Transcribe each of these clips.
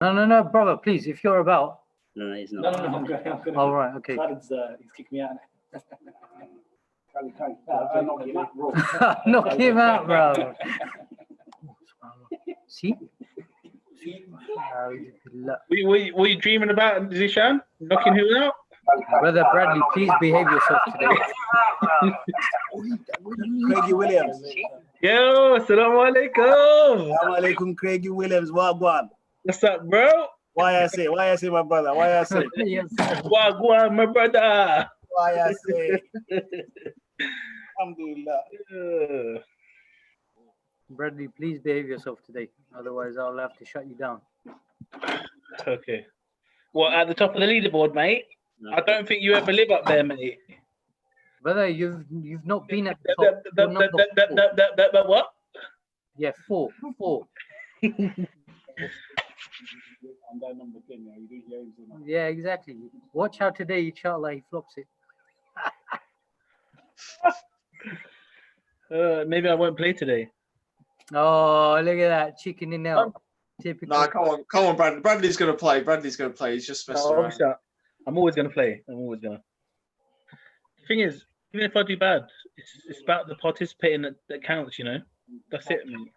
No, brother, please, if you're about. No, he's not. No, I'm going. All right, okay. Khalid's he's kicked me out. Knock him out, bro. See? Were you dreaming about Zishan knocking who out? Brother Bradley, please behave yourself today. Craigie Williams. Yo, assalamu alaikum. Assalamu alaikum, Craigie Williams. Wagwan. What's up, bro? Why I say, my brother? Why I say? Wagwan, my brother. Why I say? Alhamdulillah. Bradley, please behave yourself today. Otherwise, I'll have to shut you down. Okay. Well, at the top of the leaderboard, mate. No. I don't think you ever live up there, mate. Brother, you've not been at the top. What? Yeah, four. Yeah, exactly. Watch how today, inshallah, he flops it. Maybe I won't play today. Oh, look at that chicken in there. Typical. No, come on, Brad. Bradley's gonna play. He's just messing around. I'm always gonna play. The thing is, even if I do bad, it's about the participating that counts. You know, that's it, mate.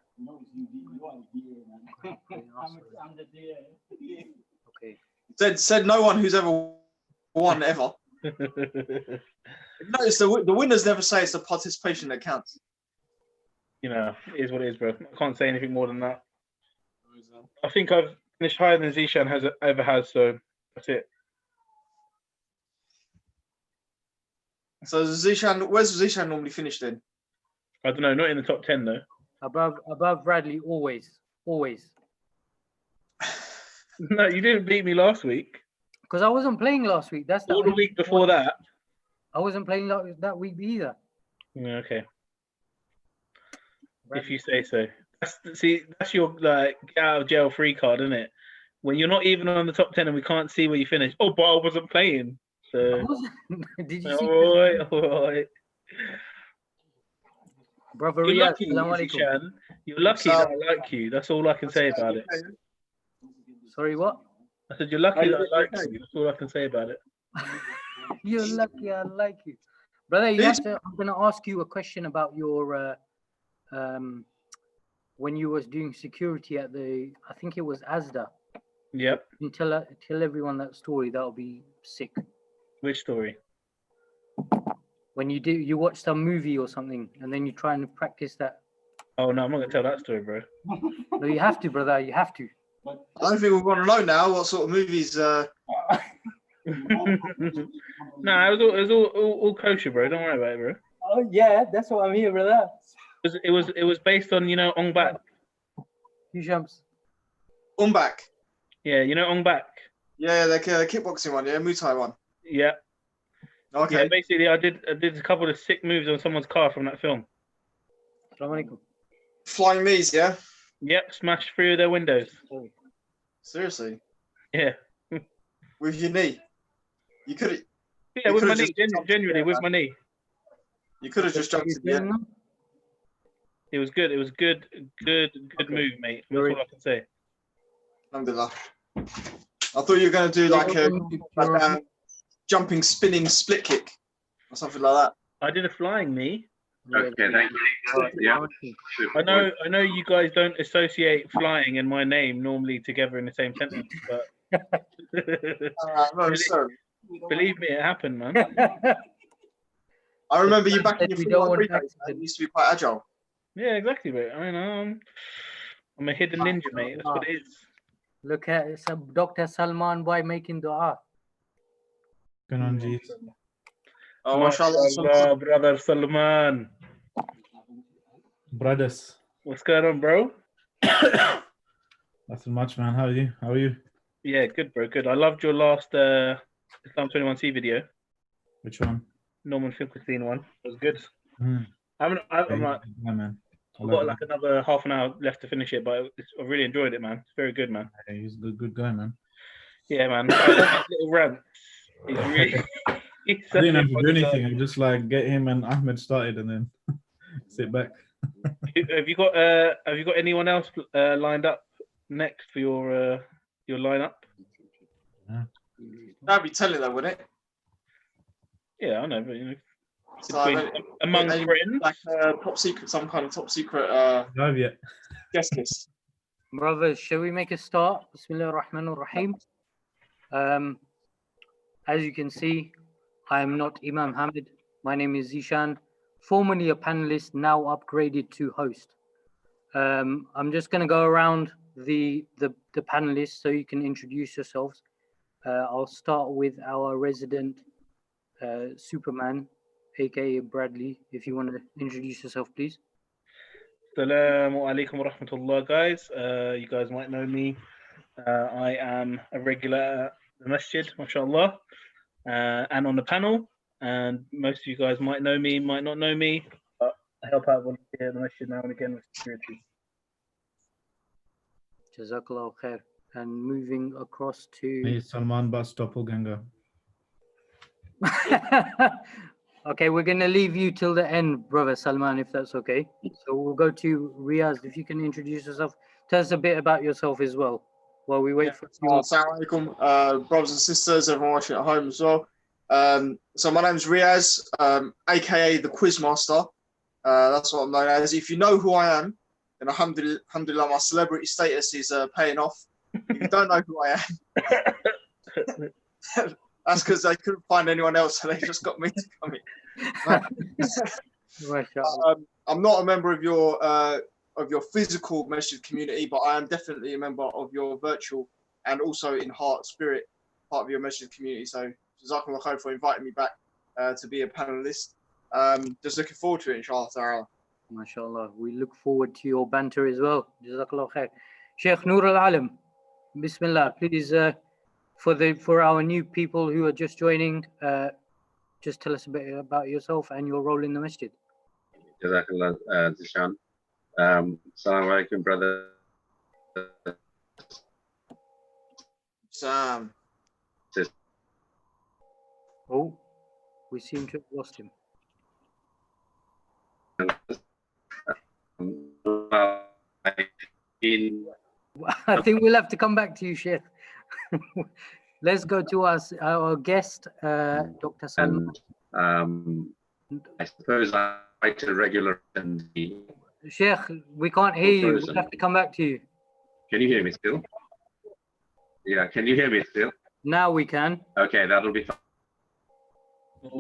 Okay. Said no one who's ever won ever. Notice the winners never say it's the participation that counts. You know, it is what it is, bro. I can't say anything more than that. I think I've finished higher than Zishan ever has, so that's it. So Zishan, where's Zishan normally finished then? I don't know, not in the top 10 though. Above Bradley, always. No, you didn't beat me last week. Because I wasn't playing last week. That's the week before that. I wasn't playing that week either. Yeah, okay. Bradley. If you say so. That's your like get out of jail free card, isn't it? When you're not even on the top 10 and we can't see where you finished. Oh, but I wasn't playing. So did you see? All right. Brother You're Riyaz, lucky, Shan. You're lucky that I like you. That's all I can say about it. Sorry, what? I said you're lucky that I like you. That's all I can say about it. You're lucky I like you. Brother, I'm going to ask you a question about your when you was doing security at I think it was Asda. Yep. And tell everyone that story. That'll be sick. Which story? When you watch some movie or something and then you try and practice that. Oh no, I'm not gonna tell that story, bro. No, you have to, brother. You have to. I don't think we want to know now what sort of movies. No, it was all kosher, bro. Don't worry about it, bro. Oh yeah, that's what I'm here, brother. It was based on Ong Bak. Hishams. Bak. Yeah, Ong Bak. Yeah, the kickboxing one, yeah, Muay Thai one. Yeah. Okay. Yeah, basically, I did a couple of sick moves on someone's car from that film. Flying knees, yeah. Yep, smashed through their windows. Seriously. Yeah. With your knee. You could have. Yeah, with my knee. Genuinely, with my knee. You could have just jumped in the air. It was good. It was good move, mate. That's all I can say. Alhamdulillah. I thought you were going to do like a jumping, spinning split kick or something like that. I did a flying knee. Okay, thank you. Yeah. I know you guys don't associate flying and my name normally together in the same sentence, but no, sorry. Believe me, it happened, man. I remember you back in your football days. You used to be quite agile. Yeah, exactly, mate. I mean, I'm a hidden ninja, mate. That's what it is. Look at Dr. Salman boy making dua. Going on, G. Oh, mashallah, brother Salman. Brothers. What's going on, bro? Nothing much, man. How are you? Yeah, good, bro. Good. I loved your last Islam 21C video. Which one? Norman Finkelstein one. It was good. Mm. I'm like, yeah, man. I've got like another half an hour left to finish it, but I really enjoyed it, man. It's very good, man. Yeah, he's a good guy, man. Yeah, man. I love his little rant. He's really. I didn't have to do anything. I just like get him and Ahmed started and then sit back. Have you got anyone else lined up next for your your lineup? That'd be telling though, wouldn't it? Yeah, I know, but you know, So, between, among any, friends. like top secret, some kind of top secret Live yet? guest list. Brothers, shall we make a start? Bismillah ar-Rahman ar-Rahim. As you can see, I am not Imam Hamid. My name is Zishan, formerly a panelist, now upgraded to host. I'm just going to go around the panelists so you can introduce yourselves. I'll start with our resident Superman, aka Bradley. If you want to introduce yourself, please. Assalamu alaikum wa rahmatullah, guys. You guys might know me. I am a regular at the masjid, mashallah, and on the panel. And most of you guys might know me, might not know me, but I help out volunteer at the masjid now and again with security. Jazakallah khair. And moving across to. Hey, Salman Bas doppelganger. Okay, we're going to leave you till the end, brother Salman, if that's okay. So we'll go to Riaz. If you can introduce yourself, tell us a bit about yourself as well while we wait for you. Assalamu alaikum, brothers and sisters, everyone watching at home as well. So my name's Riaz, aka the Quizmaster. That's what I'm known as. If you know who I am, then alhamdulillah, my celebrity status is paying off. If you don't know who I am, that's because they couldn't find anyone else, so they just got me to come in. I'm not a member of your physical masjid community, but I am definitely a member of your virtual and also in heart, spirit, part of your masjid community. So Jazakallah khair for inviting me back to be a panelist. Just looking forward to it, inshallah ta'ala. MashaAllah. We look forward to your banter as well. Jazakallah khair. Sheikh Noor Al-Alim, Bismillah, please, for our new people who are just joining, just tell us a bit about yourself and your role in the masjid. Jazakallah, Zishan. Assalamu alaikum, brother. Sam. Oh, we seem to have lost him. I think we'll have to come back to you, Sheikh. Let's go to our guest, Dr. Salman. I suppose I'm quite a regular and Sheikh, we can't hear you. We'll have to come back to you. Can you hear me still? Yeah, can you hear me still? Now we can. Okay, that'll be fine.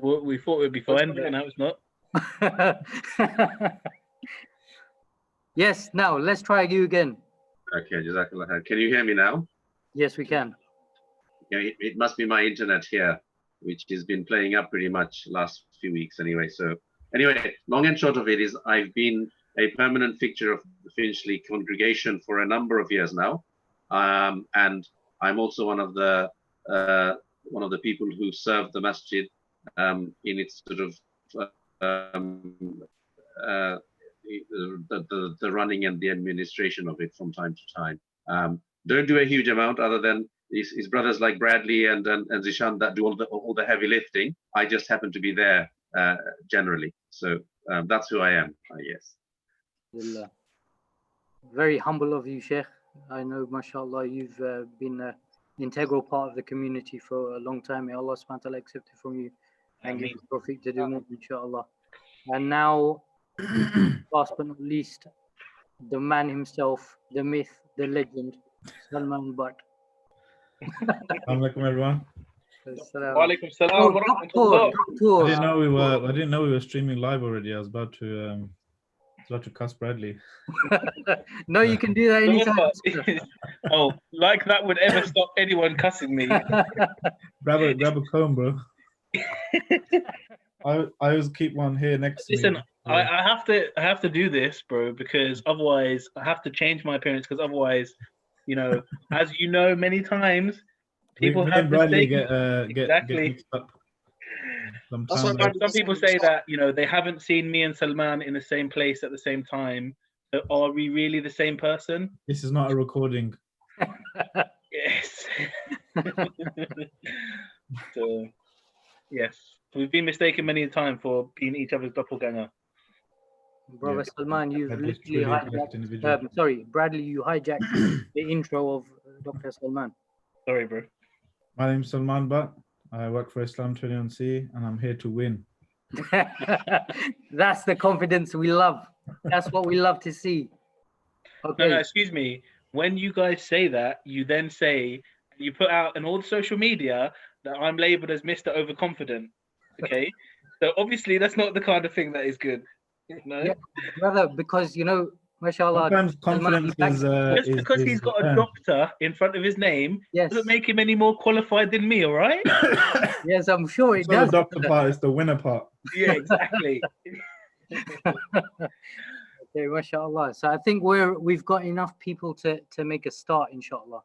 We thought it would be fine, but now it's not. Yes, now let's try you again. Okay, Jazakallah. Can you hear me now? Yes, we can. Yeah, it must be my internet here, which has been playing up pretty much last few weeks anyway. So anyway, long and short of it is I've been a permanent fixture of the Finchley congregation for a number of years now. And I'm also one of the people who serve the masjid in its sort of the running and the administration of it from time to time. Don't do a huge amount other than his brothers like Bradley and Zishan that do all the heavy lifting. I just happen to be there generally. So that's who I am, I guess. Very humble of you, Sheikh. I know, mashallah, you've been an integral part of the community for a long time. May Allah subhanahu wa ta'ala accept it from you and give you Tawfiq to do more, inshallah. And now, last but not least, the man himself, the myth, the legend, Salman Butt. Assalamu alaikum, everyone. Walaikum salam wa rahmatullah. I didn't know we were streaming live already. I was about to cuss Bradley. No, you can do that anytime. Oh, like that would ever stop anyone cussing me. grab a comb, bro. I always keep one here next to Listen, me. I have to do this, bro, because otherwise I have to change my appearance. Because otherwise, you know, as you know, many times people have Bradley mistaken. get Exactly. mixed up. Some people say that, you know, they haven't seen me and Salman in the same place at the same time. So are we really the same person? This is not a recording. Yes. So, yes, we've been mistaken many a time for being each other's doppelganger. Brother Salman, you've That is literally truly a blessed individual. hijacked. Sorry, Bradley, you hijacked the intro of Dr. Salman. Sorry, bro. My name's Salman Butt. I work for Islam 21C and I'm here to win. That's the confidence we love. That's what we love to see. No, Okay. excuse me. When you guys say that, you then say, you put out on all the social media that I'm labeled as Mr. Overconfident. Okay? So obviously that's not the kind of thing that is good. You know? Yeah, brother, because mashallah, Sometimes confidence is Just because is he's got a earned. doctor in front of his name yes, doesn't make him any more qualified than me, all right? yes, I'm sure it It's not does. the doctor part, it's the winner part. Yeah, exactly. Okay, mashallah. So I think we've got enough people to make a start, inshallah.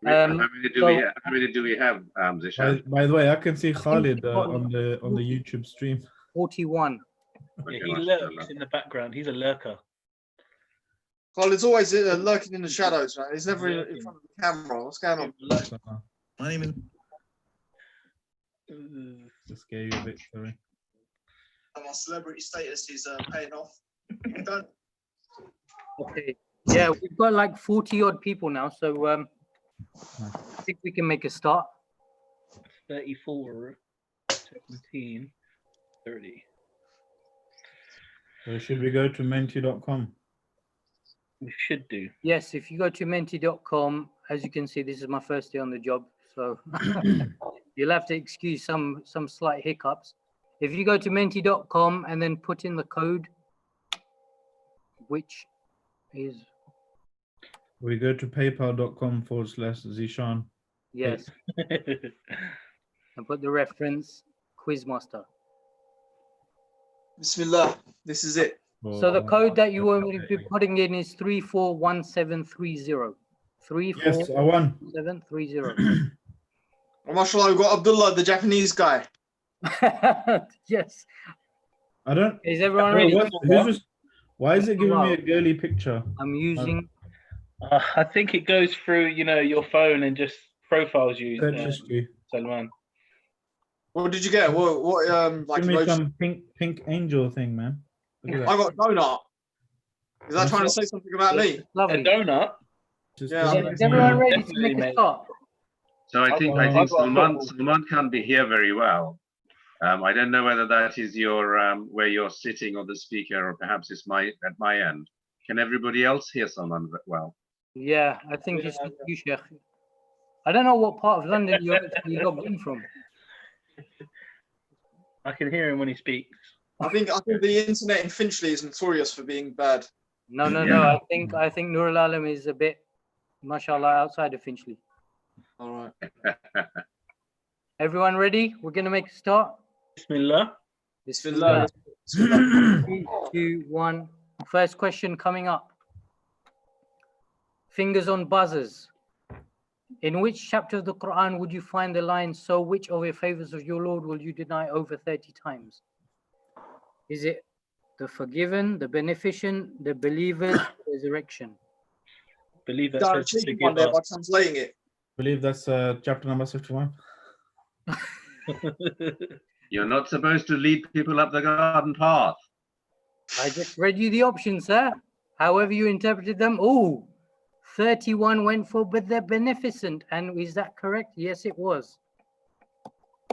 How many do we have? How many do we have, Zishan? By the way, I can see Khalid on the YouTube stream. 41. Yeah, Okay, he mashallah. lurks in the background. He's a lurker. Khaled's always lurking in the shadows, man. He's never in front of the camera. What's going on? My name is. Just gave you a bit, sorry. My celebrity status is paying off. Don't. Okay. Yeah, we've got like 40 odd people now, so I think we can make a start. 34, 17, 30. So should we go to menti.com? We should do. Yes, if you go to menti.com, as you can see, this is my first day on the job, so you'll have to excuse some slight hiccups. If you go to menti.com and then put in the code, which is, We go to paypal.com/Zishan. yes, and put the reference Quizmaster. Bismillah. This is it. So the code that you will be putting in is 341730. Yes, I won. 341730. Oh, mashallah, we've got Abdullah, the Japanese guy. Yes. I don't. Is everyone Wait, ready? why is it giving me a girly picture? I'm using. I think it goes through, your phone and just profiles you, Search history. Salman. What did you get? What like Give me emoji? some pink angel thing, man. Look at I that. got donut. Is that trying to say something about me? A Lovely. donut. Just Yeah, give I'm me Is some- everyone ready to Definitely, make a mate. start? So I think I've got a Salman can't be here very well. I don't know whether that is your where you're sitting or the speaker, or perhaps it's at my end. Can everybody else hear Salman well? Yeah, I think it's you, Sheikh. I don't know what part of London you're actually logged in from. I can hear him when he speaks. I think the internet in Finchley is notorious for being bad. No. Yeah. I think Nur Al Alam is a bit, mashallah, outside of Finchley. All right. Everyone ready? We're gonna make a start. Bismillah. Bismillah. 3, 2, 1. First question coming up. Fingers on buzzers. In which chapter of the Quran would you find the line, "So which of your favors of your Lord will you deny over 30 times"? Is it the forgiven, the beneficent, the believers, resurrection? Believe that Done a says to cheeky forgive one there by us. translating it. believe that's chapter number 51. You're not supposed to lead people up the garden path. I just read you the options, sir. However you interpreted them. Oh, 31 went for but the beneficent. And is that correct? Yes, it was.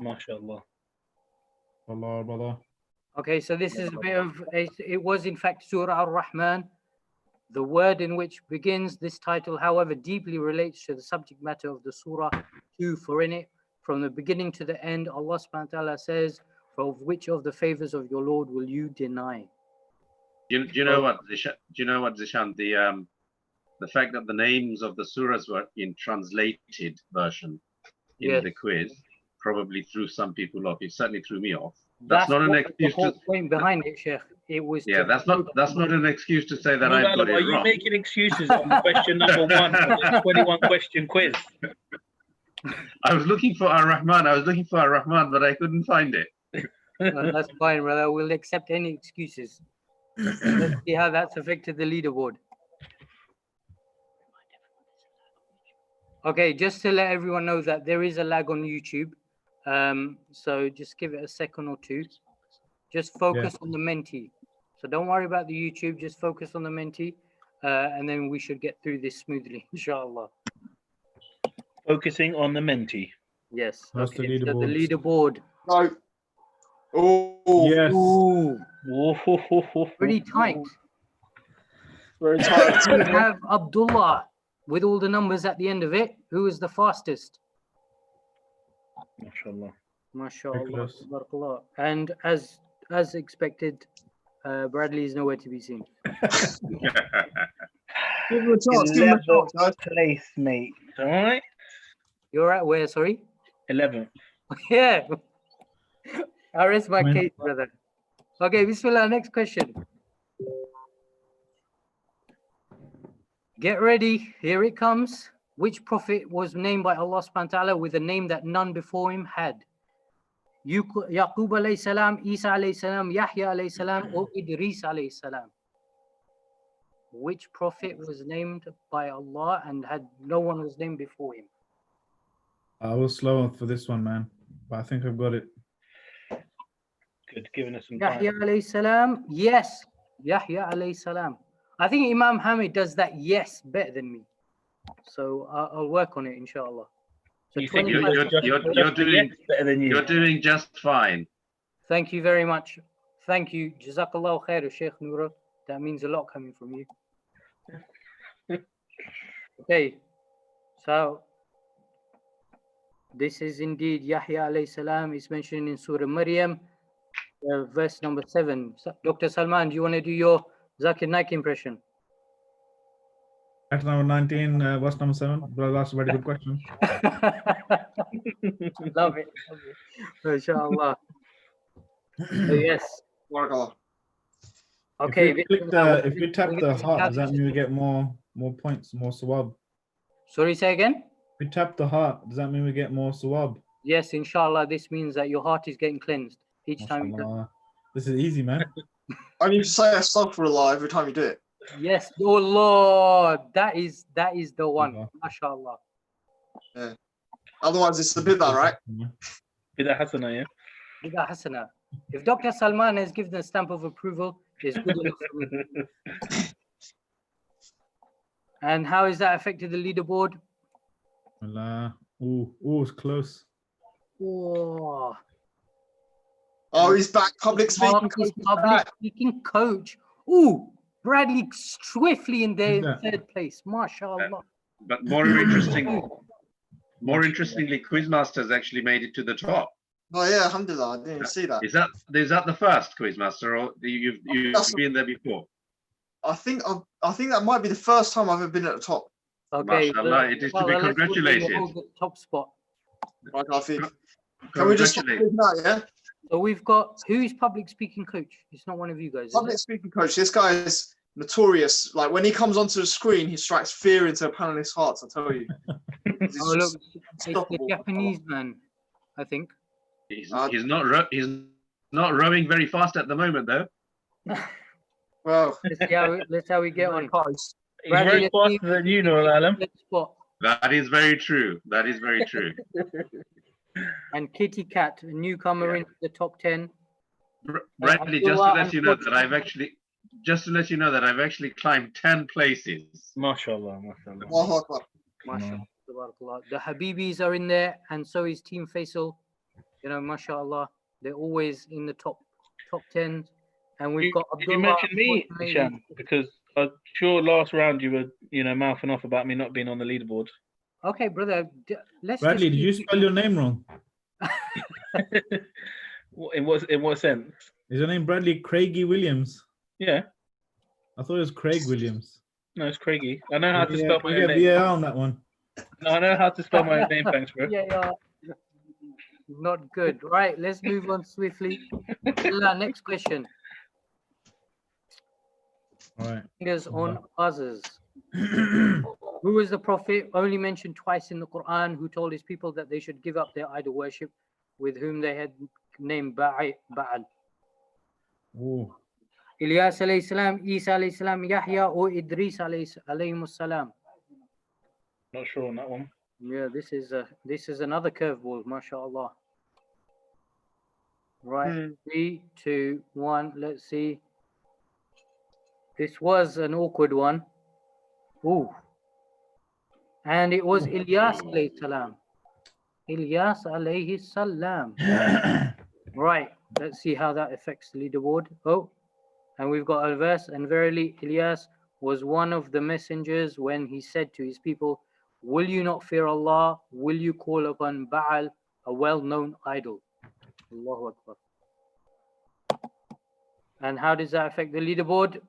MashaAllah. Allah, brother. Okay, so this is a bit of, it was in fact Surah Ar-Rahman. The word in which begins this title, however, deeply relates to the subject matter of the surah 2, for in it, from the beginning to the end, Allah subhanahu wa ta'ala says, "For which of the favors of your Lord will you deny?" Do you know what, Zishan? The fact that the names of the surahs were in translated version in Yes. the quiz probably threw some people off. It certainly threw me off. That's not an the excuse whole to. point behind it, Sheikh. It was Yeah, that's not an excuse to say that I've got Are it you wrong. making excuses on question number 1 of the 21 question quiz? I was looking for Ar-Rahman, but I couldn't find it. That's fine, brother. We'll accept any excuses. Let's see how that's affected the leaderboard. Okay, just to let everyone know that there is a lag on YouTube. So just give it a second or two. Just focus on the Menti. So don't worry about the YouTube, just focus on the Menti. And then we should get through this smoothly, inshallah. Focusing on the mentee. Yes. What's the Okay. So the leaderboards? leaderboard. No. Oh, Yes. Ooh, Whoa. pretty tight. very tight. We have Abdullah with all the numbers at the end of it. Who is the fastest? MashaAllah. MashaAllah. close. Tabarakallah. And as expected, Bradley is nowhere to be seen. Give him a chance. Give him a 11th chance, guys. place, mate. All right. You're at where? Sorry. 11th. Yeah. I rest my I mean- case, brother. Okay, Bismillah. Next question. Get ready. Here it comes. Which prophet was named by Allah subhanahu wa ta'ala with a name that none before him had? Yaqub alayhi salam, Isa alayhi salam, Yahya alayhi salam, or Idris alayhi salam? Which prophet was named by Allah and had no one was named before him? I was slow for this one, man, but I think I've got it. Good, giving us some Yahya time. alayhi salam, yes. Yahya alayhi salam. I think Imam Hamid does that yes better than me. So I'll work on it, inshallah. So You think 25 you're doing better than you? you're doing just fine. Thank you very much. Thank you. Jazakallah khair, Sheikh Noura. That means a lot coming from you. Okay. So this is indeed Yahya alayhi salam. It's mentioned in Surah Maryam, verse number 7. So, Dr. Salman, do you want to do your Zakir Naik impression? At number 19, what's number 7? Well, that's a very good question. Love it. MashaAllah. So yes. Barakallah. Okay. If we tap the heart, does that mean we get more points, more sawab? Sorry, say again? If we tap the heart, does that mean we get more sawab? Yes, inshallah, this means that your heart is getting cleansed each time you do it. MashaAllah. This is easy, man. I need to say astaghfirullah every time you do it. Yes, oh Lord, that is the one. Allah. MashaAllah. Otherwise, it's a bid'ah, right? Bid'ah Hasana, yeah? Bid'ah Hasana. If Dr. Salman has given a stamp of approval, it's good enough for me. And how has that affected the leaderboard? Allah. Ooh, it's close. Oh, Oh, he's back. Public speaking Mark coach is is public back. speaking coach. Ooh, Bradley swiftly in there in that? third place. MashaAllah. But more interestingly, Quizmasters actually made it to the top. Oh yeah, alhamdulillah. I didn't even see that. Is that the first Quizmaster, or you've That's- been there before? I think that might be the first time I've ever been at the top. Okay. Mashallah, it is to be let's put you congratulated. hold the top spot. Right, I think. Can we just stop Congratulations. speaking out, yeah? So we've got, who's public speaking coach? It's not one of you guys, is Public it? speaking coach. This guy is notorious. Like when he comes onto the screen, he strikes fear into panelists' hearts. I tell you. He's Oh, look, just it's the unstoppable. Japanese man, I think. He's not rowing very fast at the moment, though. Well, Let's see how we get on. close. He's Bradley, very let's see faster than you know, Alam. third spot. That is very true. That is very true. And Kitty Cat, a newcomer Yeah. into the top 10. Bradley, just to let you know that I've actually climbed 10 places. MashaAllah, MashaAllah. Allahu Akbar. MashaAllah. Tabarakallah. The Habibis are in there, and so is Team Faisal. You know, MashaAllah, they're always in the top 10. And we've got Did you Abdullah. mention me, unfortunately, Ishan? Because I'm sure last round you were, mouthing off about me not being on the leaderboard. Okay, brother. Let's Bradley, just did you spell your name wrong? In what sense? Is your name Bradley Craigie Williams? Yeah, I thought it was Craig Williams. no, it's Craigie. I know how to Yeah, spell can my we own get name. VAR on that one. No, I know how to spell my own name, thanks, bro. Yeah. Not good. Right, let's move on swiftly. Next question. All right. Fingers on others. Who was the prophet only mentioned twice in the Quran who told his people that they should give up their idol worship with whom they had named Baal? Ooh. Ilyas alayhi salam, Isa alayhi salam, Yahya or Idris alayhi salam? Not sure on that one. Yeah, this is another curveball, mashallah. Right, 3, 2, 1, let's see. This was an awkward one. Ooh. And it was Ilyas alayhi salam. Ilyas alayhi salam. Right, let's see how that affects the leaderboard. Oh, and we've got a verse. And verily, Ilyas was one of the messengers when he said to his people, will you not fear Allah? Will you call upon Baal, a well-known idol? Allahu Akbar. And how does that affect the leaderboard?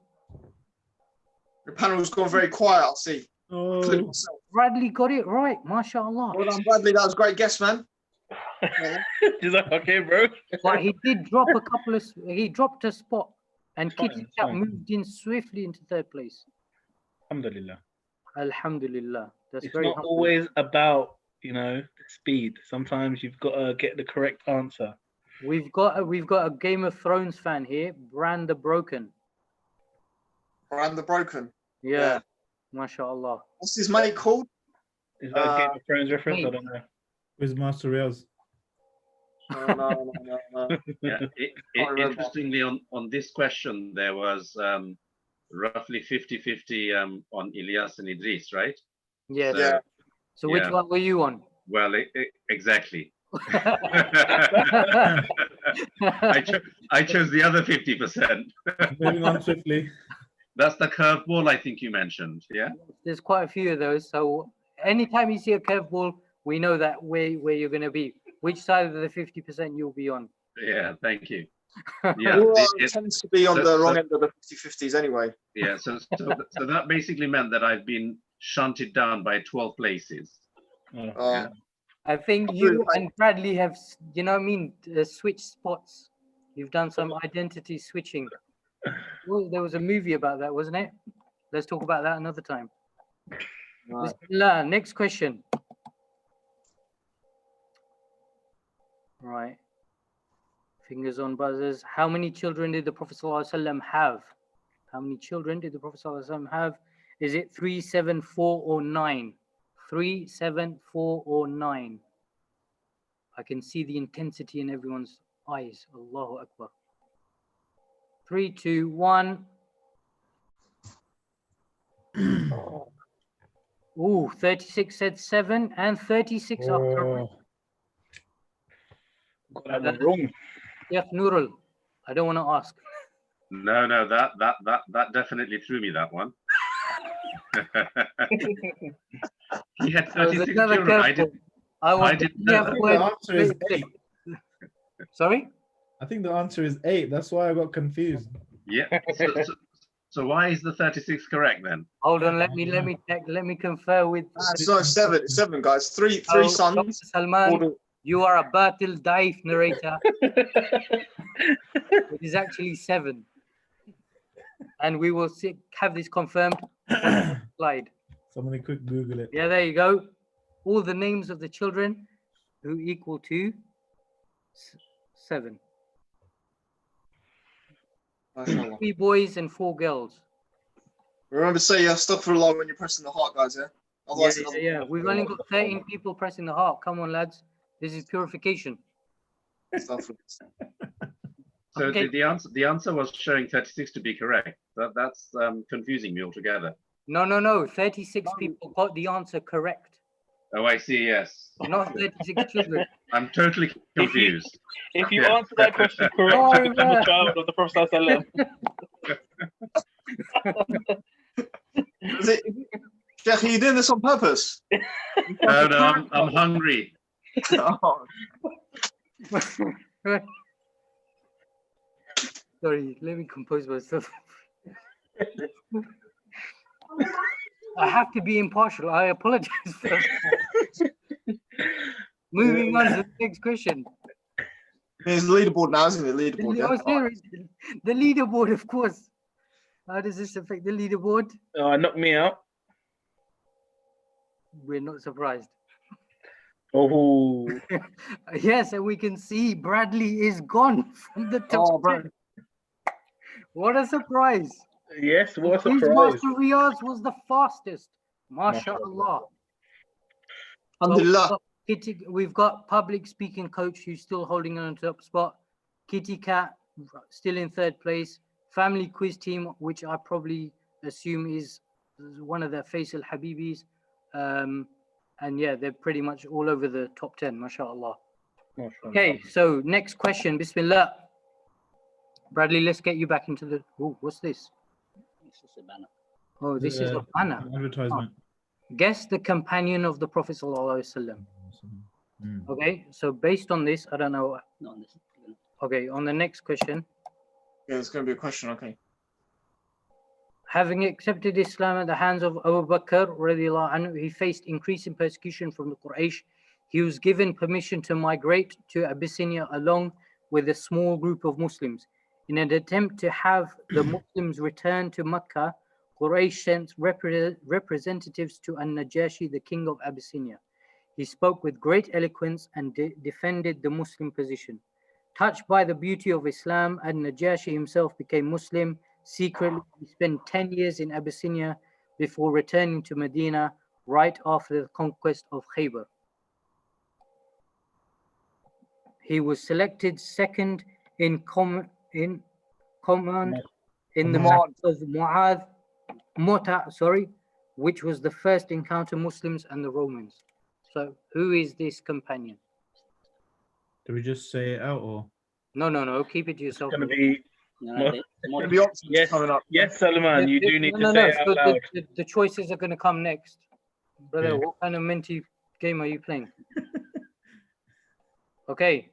The panel's gone very quiet, I see. Including Oh, myself. Bradley got it right, mashallah. Well done, Bradley. That was a great guess, man. He's like, okay, bro. But he did drop a couple of, he dropped a spot, and It's fine, Kitty it's Cat fine. moved in swiftly into third place. Alhamdulillah. Alhamdulillah. That's It's very not humble. always about, speed. Sometimes you've got to get the correct answer. We've got a Game of Thrones fan here, Bran the Broken. Brand the Broken. Yeah, mashallah. What's his mate called? Is that a Game of Thrones reference? I don't know. with Master Riaz. No. Yeah. Can't remember. Interestingly, on this question, there was roughly 50-50 on Ilyas and Idris, right? Yes. So, Yeah. So which yeah. one were you on? Well, exactly. I chose the other 50%. Moving on swiftly. That's the curveball I think you mentioned. Yeah. There's quite a few of those. So anytime you see a curveball, we know that where you're going to be, which side of the 50% you'll be on. Yeah. Thank you. Yeah. Well, it- it tends to be on so- the wrong so- end of the 50-50s anyway. Yeah. So that basically meant that I've been shunted down by 12 places. Uh, I think you and Bradley have, switched spots. You've done some identity switching. Well, there was a movie about that, wasn't it? Let's talk about that another time. Right. Bismillah, next question. Right. Fingers on buzzers. How many children did the Prophet ﷺ have? How many children did the Prophet ﷺ have? Is it 3, 7, 4, or 9? 3, 7, 4, or 9? I can see the intensity in everyone's eyes. Allahu Akbar. 3, 2, 1. Ooh, 36 said 7 and 36 are correct. Oh, Got that one wrong. Yes, Nurul. I don't want to ask. No, that definitely threw me, that one. He had There was 36 another children. curveball. I was did thinking not. of I think word- the answer is 8. Sorry? I think the answer is 8. That's why I got confused. Yeah. So why is the 36 correct then? Hold on, let me check. Let me confer with It's not 7. It's 7, guys. Three Oh, sons. Dr. Salman. All the- You are a batil daif narrator. It is actually 7. And we will have this confirmed on the slide. Somebody quick Google it. Yeah, there you go. All the names of the children who equal to 7. Mashallah. 3 boys and 4 girls. Remember to say astaghfirullah when you're pressing the heart, guys, yeah? Yeah, Otherwise, it yeah, doesn't- yeah. We've only got 13 people pressing the heart. Come on, lads. This is purification. Astaghfirullah. So Okay. the answer was showing 36 to be correct. That's confusing me altogether. No. 36 people got the answer correct. Oh, I see. Yes. Not 36 children. I'm totally confused. If you Yeah. answer that question correct, Oh, you become man. a child of the Prophet ﷺ. Is it, Sheikh, are you doing this on purpose? No, I'm hungry. Oh, Sorry, let me compose myself. I have to be impartial. I apologize for that. Moving on to the next question. it's leaderboard now, isn't it? Leaderboard, yeah? Oh, serious. The leaderboard, of course. How does this affect the leaderboard? Knock me out. We're not surprised. Oh, Yes, and we can see Bradley is gone from the top. Oh, 10. What a surprise. yes, what a His surprise. Master Riaz was the fastest. MashaAllah. Alhamdulillah. We've got public speaking coach who's still holding on to top spot. Kitty Cat still in third place. Family quiz team, which I probably assume is one of the Faisal Habibis. And yeah, they're pretty much all over the top 10, mashallah. MashaAllah. Okay, so next question, Bismillah. Bradley, let's get you back into the. Oh, what's this? It's just a banner. Oh, this is a banner. An advertisement. Guess the companion of the Prophet Sallallahu Alaihi Wasallam. Mm. Okay, so based on this, I don't know. Not on this. Okay, on the next question. Yeah, it's going to be a question. Okay. Having accepted Islam at the hands of Abu Bakr, radiallahu anhu, he faced increasing persecution from the Quraysh. He was given permission to migrate to Abyssinia along with a small group of Muslims. In an attempt to have the Muslims return to Mecca, Quraysh sent representatives to An-Najashi, the king of Abyssinia. He spoke with great eloquence and defended the Muslim position. Touched by the beauty of Islam, An-Najashi himself became Muslim. Secretly, he spent 10 years in Abyssinia before returning to Medina right after the conquest of Khaybar. He was selected second in command in the battle of Mu'tah, which was the first encounter Muslims and the Romans. So, who is this companion? Do we just say it out or? No. Keep it to yourself. It's going to be No, There'll be options yes, coming up. yes, Salman. You do need to No. say it So out loud. the choices are going to come next. Brother, Okay. what kind of minty game are you playing? Okay.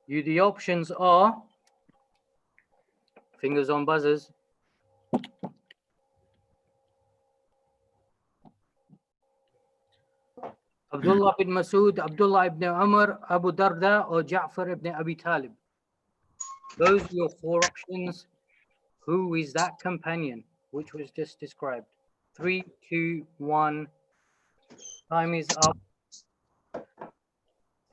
The options are fingers on buzzers. Abdullah bin Masood, Abdullah ibn Umar, Abu Darda, or Ja'far ibn Abi Talib. Those are your four options. Who is that companion which was just described? 3, 2, 1. Time is up.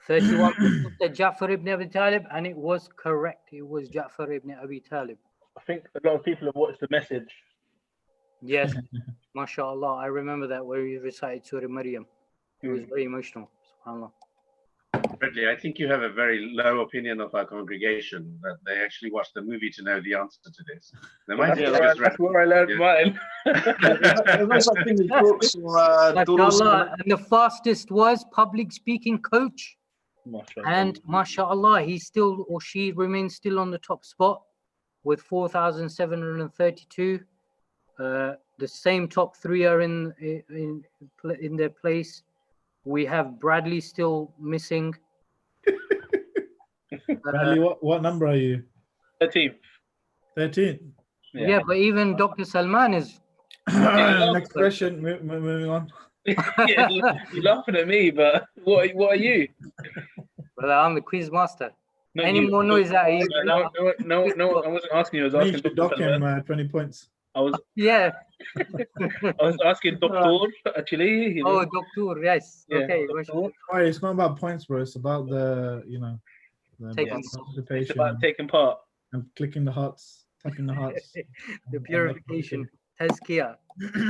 31% said Ja'far ibn Abi Talib, and it was correct. It was Ja'far ibn Abi Talib. I think a lot of people have watched the message. Yes, mashallah. I remember that where he recited Surah Maryam. It was very emotional. SubhanAllah. Bradley, I think you have a very low opinion of our congregation, that they actually watched the movie to know the answer to this. They might That's, have where, just read. that's where I learned Yeah. mine. There's no such thing as books or MashaAllah. And the fastest was public speaking coach. MashaAllah. And mashallah, he still or she remains still on the top spot with 4,732. The same top three are in their place. We have Bradley still missing. Bradley, what number are you? 13th. 13th. Yeah, but even Dr. Salman is. Next question. Moving on. Yeah, you're laughing at me, but what are you? Well, I'm the quiz master. Not Any you. more noise out here? No, I wasn't asking you. I was You asking should Dr. dock him Salman. 20 points. I was Yeah. asking Doctor actually. You know. Oh, Doctor, yes. Yeah, Okay. Doctor. Alright, it's not about points, bro. It's about the, the Taking It's participation about taking part. and clicking the hearts, tapping the hearts. the purification. Tazkiyah.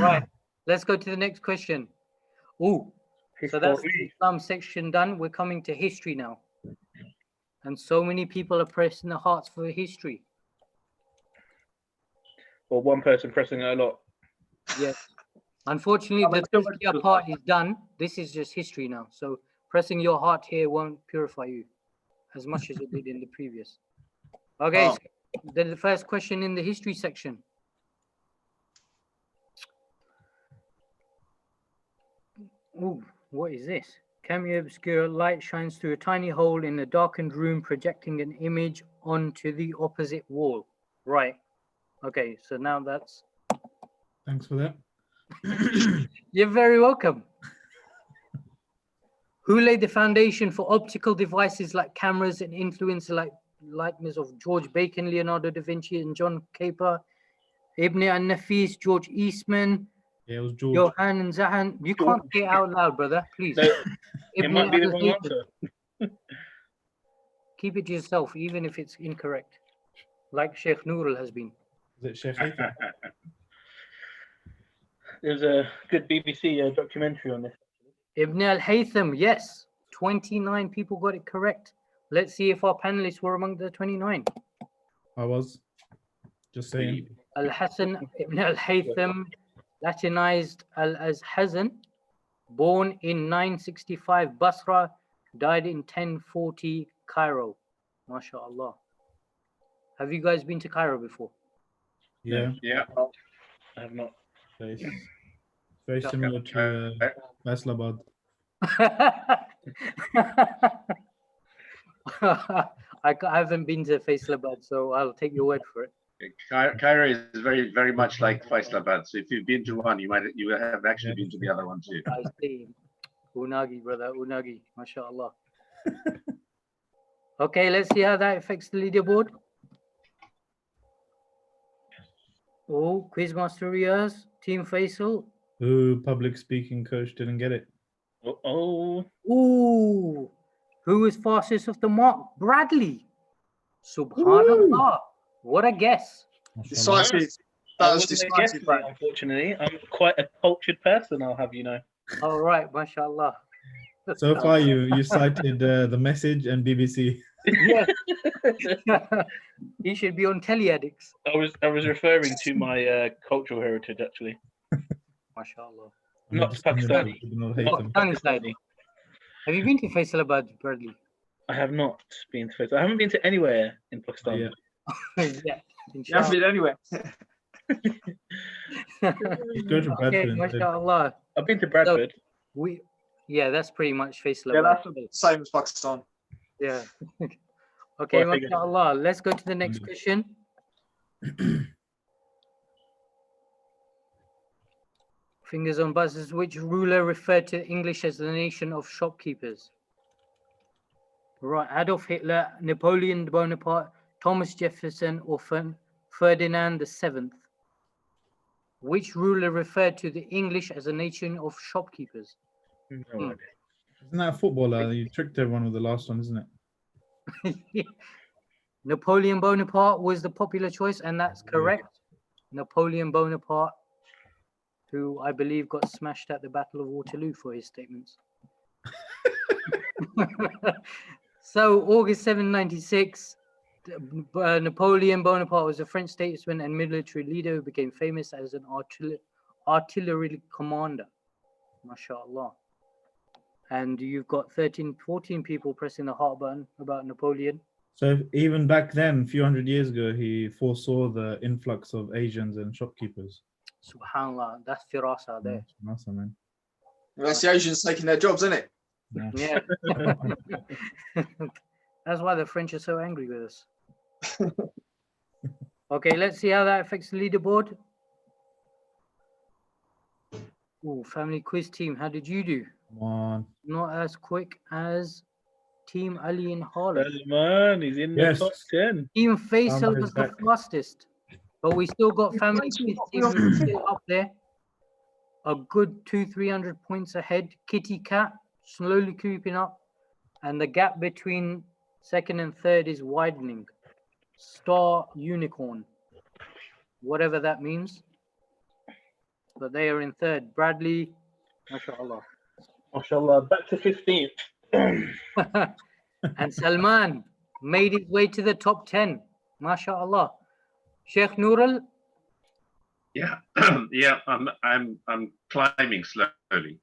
Right. Let's go to the next question. Oh, so that's the Islam section done. We're coming to history now. And so many people are pressing their hearts for history. Or one person pressing it a lot. Yes. Unfortunately, the Tazkiyah part is done. This is just history now. So pressing your heart here won't purify you as much as it did in the previous. Okay, Oh. so then the first question in the history section. Ooh, what is this? Semi-obscure light shines through a tiny hole in a darkened room, projecting an image onto the opposite wall. Right. Okay, so now that's... Thanks for that. You're very welcome. Who laid the foundation for optical devices like cameras and influencer like likeness of George Bacon, Leonardo da Vinci, and John Caper, Ibn al-Nafis, George Eastman, Yeah, it was George. Johann and Zahan? You can't say it out loud, brother, please. No, it Ibn might be the wrong al-Haytham. answer. Keep it to yourself, even if it's incorrect, like Sheikh Noorul has been. Is it Sheikh Haytham? There's a good BBC documentary on this. Ibn al-Haytham, yes. 29 people got it correct. Let's see if our panelists were among the 29. I was. Just saying. Al-Hasan ibn al-Haytham, Latinized as Hazan, Born in 965 Basra, died in 1040 Cairo. MashaAllah. Have you guys been to Cairo before? Yeah, Yeah. I have not. it's very Yeah. similar to Faisalabad. I haven't been to Faisalabad, so I'll take your word for it. Cairo is very, very much like Faisalabad. So if you've been to one, you have actually been to the other one too. I see. Unagi, brother, Unagi, mashallah. Okay, let's see how that affects the leaderboard. Oh, Quizmaster Riaz, Team Faisal. Who public speaking coach didn't get it? Oh, Ooh, who is fastest off the mark? Bradley. Subhanallah. What a guess. Mashallah. Decisive. I That was wasn't a guest, decisive. mate, unfortunately. I'm quite a cultured person, I'll have you know. All right, mashallah. So far, you cited the message and BBC. Yes. He should be on Telly Addicts. I was referring to my cultural heritage, actually. Mashallah. Not Pakistani. Did not hate them. Pakistani side. Have you been to Faisalabad, Bradley? I have not been to Facebook. I haven't been to anywhere in Pakistan. Yeah. Yeah. You haven't been anywhere. Go to Okay, Bradford instead. mashallah. I've been to Bradford. Yeah, that's pretty much Faisalabad. Yeah, that's The same as Pakistan. Yeah. Okay, Well, I figured. mashallah. Let's go to the next question. Fingers on buzzers. Which ruler referred to English as the nation of shopkeepers? Right, Adolf Hitler, Napoleon Bonaparte, Thomas Jefferson, or Ferdinand VII? Which ruler referred to the English as a nation of shopkeepers? No Hmm. idea. Isn't that a footballer? You tricked everyone with the last one, isn't it? Napoleon Bonaparte was the popular choice, and that's correct. Napoleon Bonaparte, who I believe got smashed at the Battle of Waterloo for his statements. So, August 796, Napoleon Bonaparte was a French statesman and military leader who became famous as an artillery commander. MashaAllah. And you've got 14 people pressing the heart button about Napoleon. So even back then, a few hundred years ago, he foresaw the influx of Asians and shopkeepers. Subhanallah, that's firasa there. That's man. That's the Asians taking their jobs, isn't it? Yeah. Yeah. That's why the French are so angry with us. Okay, let's see how that affects the leaderboard. Oh, family quiz team, how did you do? Come on. Not as quick as Team Ali and Harlem. Man, he's in the Yes. top 10. Team Faisal Sound was the back. fastest, but we still got family quiz team who's still up there. A good 200-300 points ahead. Kitty Cat slowly creeping up, and the gap between second and third is widening. Star Unicorn, whatever that means, but they are in third. Bradley, mashallah. MashaAllah, back to 15th. And Salman made his way to the top 10. MashaAllah. Sheikh Nurul, Yeah, yeah. I'm climbing slowly.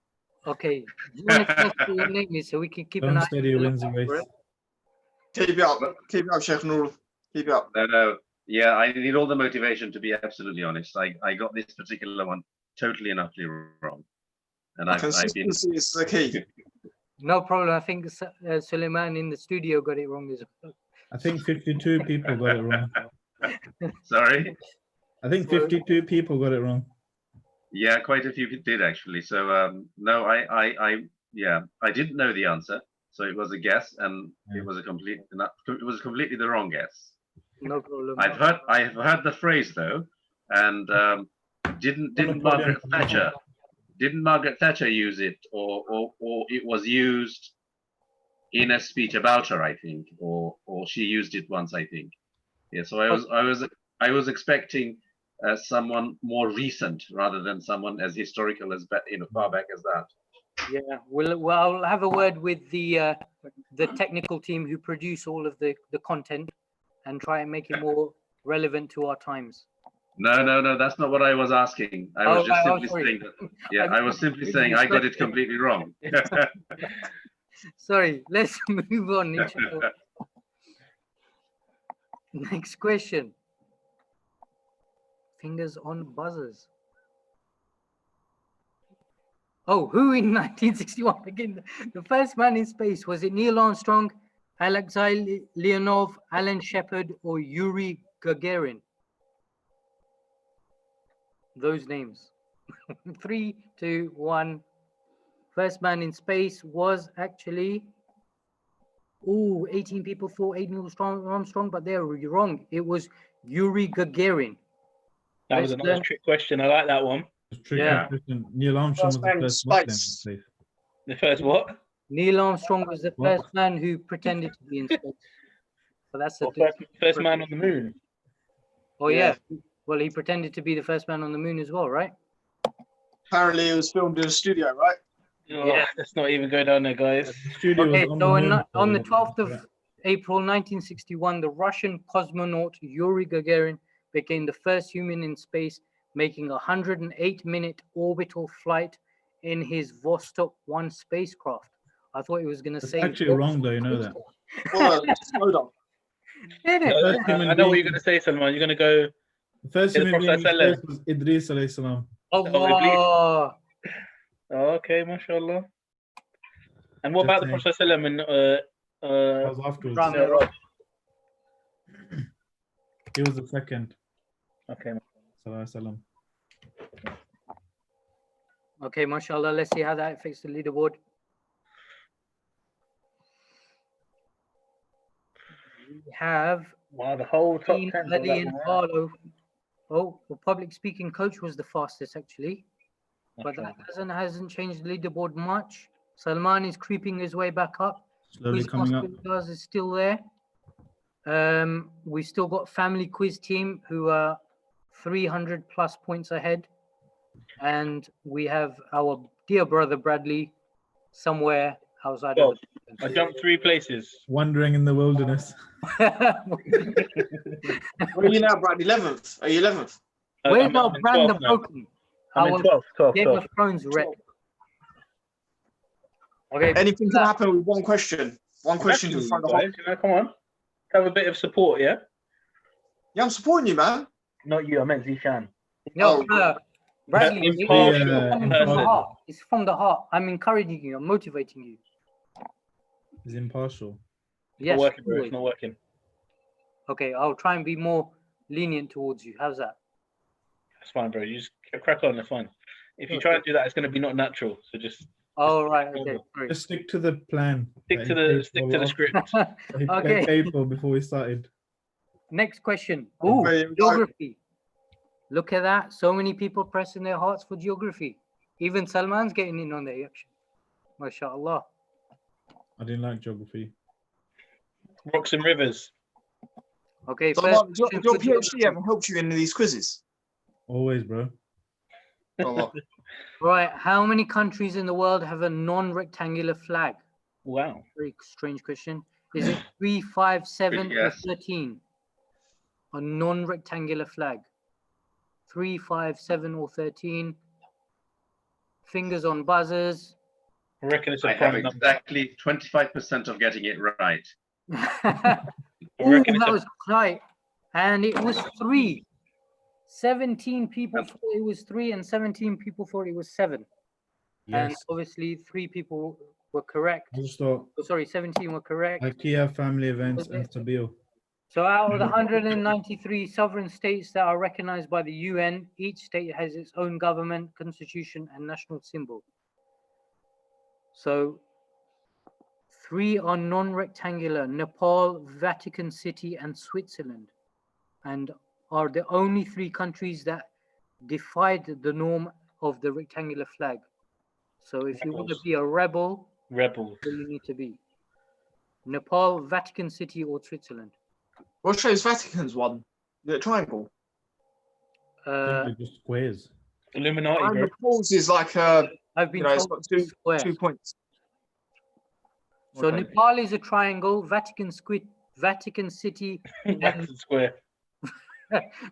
okay. Do you want to tell us what your name is so we can keep an Don't eye steady on wins the it? race. Keep it up. Keep it up, Sheikh Noor. Keep it up. No. Yeah, I need all the motivation to be absolutely honest. I got this particular one totally and utterly wrong, and I've been. Consistency is the key. No problem. I think Suleiman in the studio got it wrong as well. I think 52 people got it wrong. Sorry. I think 52 people got it wrong. Yeah, quite a few did actually. So no, I didn't know the answer, so it was a guess, and it was completely the wrong guess. No problem. I've heard the phrase though, and didn't Margaret Thatcher use it, or it was used in a speech about her, I think, or she used it once, I think. Yeah, so I was expecting someone more recent rather than someone as historical as far back as that. Yeah, well, I'll have a word with the technical team who produce all of the content and try and make it more relevant to our times. No, that's not what I was asking. I was just simply saying that. Yeah, I was simply saying I got it completely wrong. Sorry, let's move on. Inshallah. Next question. Fingers on buzzers. Oh, who in 1961? Again, the first man in space, was it Neil Armstrong, Alexei Leonov, Alan Shepard, or Yuri Gagarin? Those names. 3, 2, 1. First man in space was actually, 18 people thought Neil Armstrong, but they're wrong. It was Yuri Gagarin. That was a nice trick question. I like that one. Yeah. Neil Armstrong was the First first man in Muslim in space. space. The first what? Neil Armstrong was the What? first man who pretended to be in space. So that's the Well, first man on the moon. Oh yeah. Well, he pretended to be the first man on the moon as well, right? Apparently, it was filmed in a studio, right? Oh, Yeah. let's not even go down there, guys. The studio Okay, was so the moon, on the yeah. 12th of April 1961, the Russian cosmonaut Yuri Gagarin became the first human in space, making a 108-minute orbital flight in his Vostok 1 spacecraft. I thought he was going to It's say... actually wrong, though, you know that. Well, slow down. First human I know what being- you're going to say, Salman. You're going to go. The first Yeah, the human being in Prophet space was Idris alayhi salam. Allah. Oh, okay, mashallah. And what Just about the saying. Prophet Sallam and That was afterwards. Ram- Mi'raj? He was the second. Okay. Sallallahu alaihi wasallam. Okay, mashallah, let's see how that affects the leaderboard. We have Wow, the whole top 10. got Ali that and one right. Harlow. Oh, the public speaking coach was the fastest actually, but that hasn't changed the leaderboard much. Salman is creeping his way back up. Slowly Quiz coming up. Masters is still there. We still got family quiz team who are 300 plus points ahead, and we have our dear brother Bradley somewhere outside Well, of I jumped 3 places. Wandering in the wilderness. the. Where are you now, Brad? 11th? Are you 11th? Where's I'm our in brand 12th of now. broken? I'm in Our 12th. Game of Thrones rep. Okay, Anything can happen with one question. One question to front the whole. Guys, come on. Have a bit of support, yeah? Yeah, I'm supporting you, man. Not you, I meant Zishan. no, Oh. Bradley, That's it's impartial coming from the person. heart. It's from the heart. I'm encouraging you. I'm motivating you. He's impartial. Yes. Not working, bro. always. It's not working. Okay, I'll try and be more lenient towards you. How's that? It's fine, bro. You just crack on. It's fine. If you try and do that, it's going to be not natural. So just Oh, right. Okay. Great. Just stick to the plan. stick that to he the paid stick for to the last- script. that he Okay. paid for before we started. Next question. Ooh, Okay, here we go. geography. Look at that. So many people pressing their hearts for geography. Even Salman's getting in on the action. MashaAllah. I didn't like geography. Rocks and rivers. Okay, So, first Mark, your question for PhD geography. haven't helped you in these quizzes. Always, bro. Oh, Right, how many countries in the world have a non-rectangular flag? Wow. Very strange question. Is it 3, 5, 7, Yes. or 13? A non-rectangular flag. 3, 5, 7, or 13. Fingers on buzzers. I reckon it's a I have prime number. exactly 25% of getting it right. Ooh, reckon it's that a- was right. And it was 3. 17 people thought it was 3 and 17 people thought it was 7. And Yes. obviously 3 people were correct. I just thought Oh, sorry, 17 were correct. IKEA, family events, Was and it- Sabil. So out of the 193 sovereign states that are recognized by the UN, each state has its own government, constitution, and national symbol. So 3 are non-rectangular: Nepal, Vatican City, and Switzerland, and are the only 3 countries that defied the norm of the rectangular flag. So if you want to Rebels. be a rebel, Rebels. who you need to be? Nepal, Vatican City, or Switzerland? what shows Vatican's one? The triangle. I Uh, think they're just squares. Illuminati, And bro. the pause is like, I've been you know, it's told got two square. 2 points. So Okay. Nepal is a triangle, Vatican City, Vatican Square.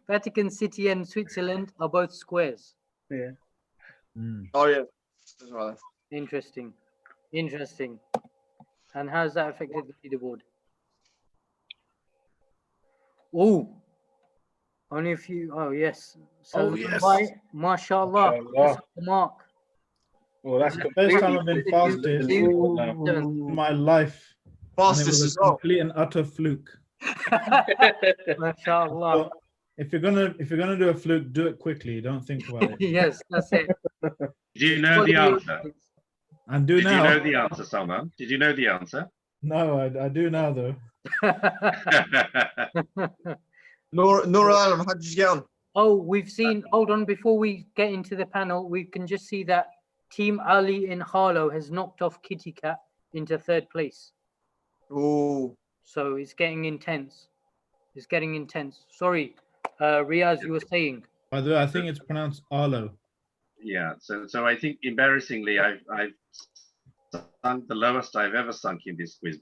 Vatican City and Switzerland are both squares. Yeah. Oh yeah. That's right. Interesting. Interesting. And how's that affected the leaderboard? Oh, only a few. Oh, yes. Oh, yes. MashaAllah. MashaAllah. Just the mark. Well, that's First time I've been fastest in Ooh. my life. And it Fastest was as a well. complete and utter fluke. MashaAllah. So if you're gonna do a fluke, do it quickly. Don't think about it. Yes, that's it. Did you know the answer? And do Did you now. know the answer, Salman? Did you know the answer? No, I do now though. Nur Alam, how did you get on? Oh, we've seen, hold on, before we get into the panel, we can just see that Team Ali in Harlow has knocked off Kitty Cat into third place. Ooh. So it's getting intense. It's getting intense. Sorry, Riaz, you were saying. By the way, I think it's pronounced Arlo. Yeah, so I think embarrassingly, I've sunk the lowest I've ever sunk in this quiz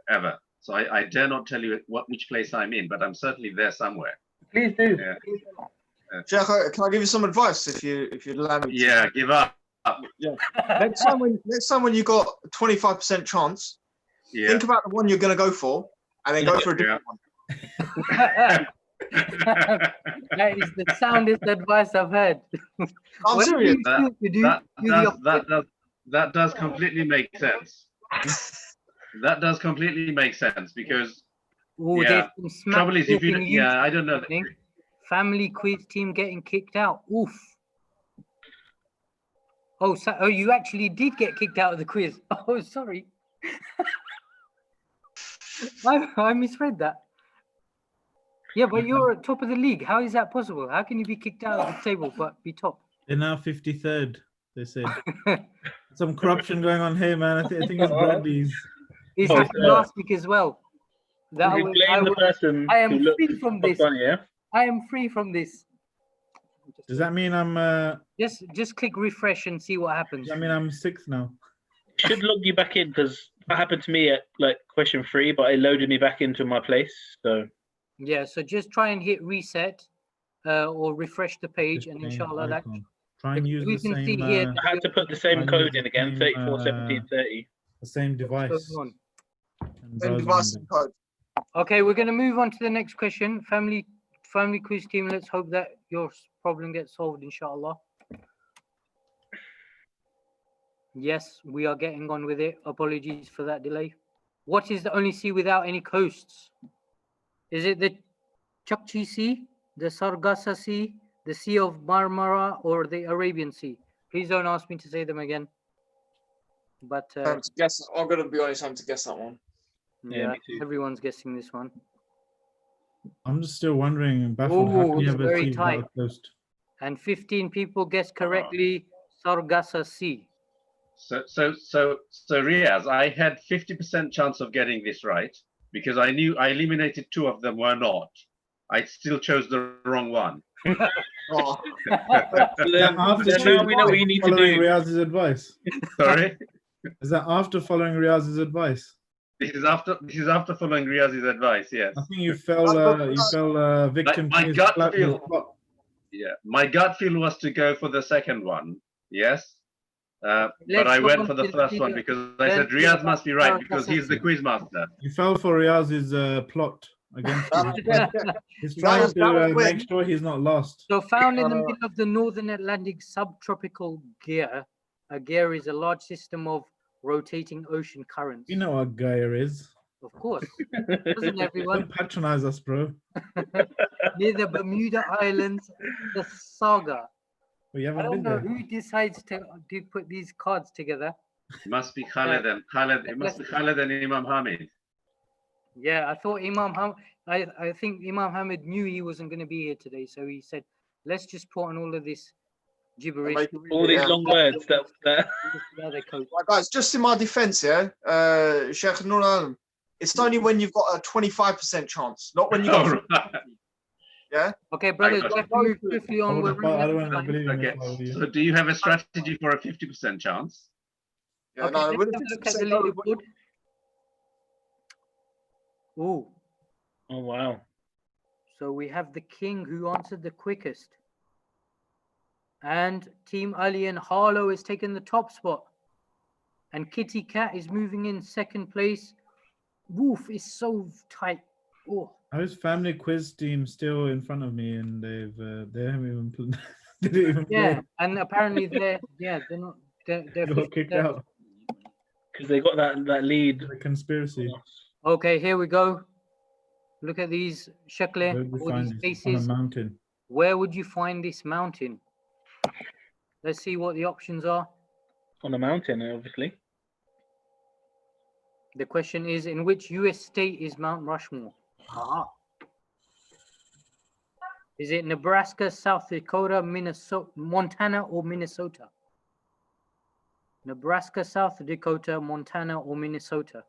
ever. So I dare not tell you which place I'm in, but I'm certainly there somewhere. Please do. Yeah, Sheikh, can I give you some advice if you'd allow me? to? yeah, give up. Next time when you got a 25% chance, Yeah. think about the one you're going to go for, and then go for a different one. That is the soundest advice I've heard. I'm Whatever serious. you feel to do, do the opposite. That does completely make sense. That does completely make sense because Oh, yeah. there's some smack Trouble is, if you talking yeah, I don't know. happening. Family quiz team getting kicked out. Oof. Oh, so, oh, you actually did get kicked out of the quiz. Oh, sorry. I misread that. Yeah, but you're at top of the league. How is that possible? How can you be kicked out of the table but be top? They're now 53rd. They said some corruption going on here, man. I think it's Bradley's. This Oh, happened last week as well. That You was, blame the person I am who looked free from this. up on you. I am free from this. Does that mean I'm? Just click refresh and see what happens. Does that mean I'm sixth now? Should log you back in because that happened to me at like question 3, but it loaded me back into my place. So Yeah, so just try and hit reset or refresh the page, This and same inshallah that icon. Try and use we the can see same. here I had to put the same Mine code is in the again, same, 34, 17, 30. the same what's device. going on. and Same browser device window. and code. Okay, we're going to move on to the next question. Family quiz team, let's hope that your problem gets solved, inshallah. Yes, we are getting on with it. Apologies for that delay. What is the only sea without any coasts? Is it the Chukchi Sea, the Sargasso Sea, the Sea of Marmara, or the Arabian Sea? Please don't ask me to say them again. But To guess, I'm going to be honest, I'm to guess that one. Yeah, yeah, me too. everyone's guessing this one. I'm just still wondering, baffled. How Ooh, can you it's have a very sea without a tight. coast? And 15 people guessed correctly Sargasso Sea. So Riaz, I had 50% chance of getting this right because I knew I eliminated 2 of them were not. I still chose the wrong one. Oh, So then now we know what you need to Following do. Riaz's advice. Sorry, Is that after following Riaz's advice? this is after following Riaz's advice. Yes. I think you fell victim My to his gut plot. feel. Yeah, my gut feel was to go for the second one. Yes. But Let's I go went on for the to first one the- because I said Riaz must be right because he's the quiz master. You fell for Riaz's plot against you. that He's trying was- that was to when- make sure he's not lost. So found in the middle of the Northern Atlantic subtropical gear, a gear is a large system of rotating ocean currents. You know what Gaia is. Of course. Doesn't everyone? Don't patronize us, bro. Near the Bermuda Islands, the saga. We I haven't don't been know there. who decides to put these cards together. It must be Khaled and Khaled. It must be Khaled and Imam Hamid. Yeah, I thought Imam Hamid, I think Imam Hamid knew he wasn't going to be here today. So he said, let's just put on all of this gibberish. All these long words that Yeah, they cope. Right, guys, just in my defense here, Sheikh Nur Alam, it's only when you've got a 25% chance, not when you got. Oh, right. Yeah. Okay, brothers, got we have to move swiftly I on. We're don't running out want of to time. believe in Okay. if I were you. So do you have a strategy for a 50% chance? Yeah, Okay, no, let's with have a a look at the 50% no, leaderboard. Ooh, Oh wow. So we have the king who answered the quickest. And Team Ali and Harlow is taking the top spot. And Kitty Cat is moving in second place. Wolf is so tight. Oh, How is family quiz team still in front of me and they haven't even they didn't even yeah. play. And apparently they're not they're They got kicked out. Because they got that lead. The conspiracy. Okay, here we go. Look at these shakle, Where would you all find these this? On a faces. mountain. Where would you find this mountain? Let's see what the options are. On a mountain, obviously. The question is, in which US state is Mount Rushmore? Aha. Is it Nebraska, South Dakota, Minnesota, Montana, or Minnesota? Nebraska, South Dakota, Montana, or Minnesota?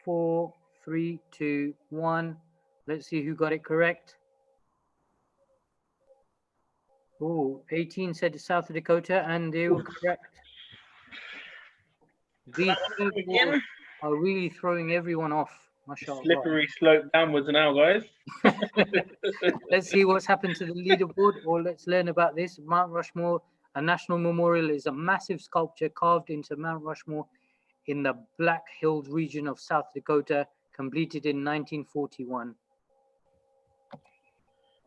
4, 3, 2, 1. Let's see who got it correct. Oh, 18 said South Dakota, and they were correct. These Again? are really throwing everyone off. MashaAllah. Slippery slope downwards now, guys. Let's see what's happened to the leaderboard, or let's learn about this. Mount Rushmore, a national memorial, is a massive sculpture carved into Mount Rushmore in the Black Hills region of South Dakota, completed in 1941.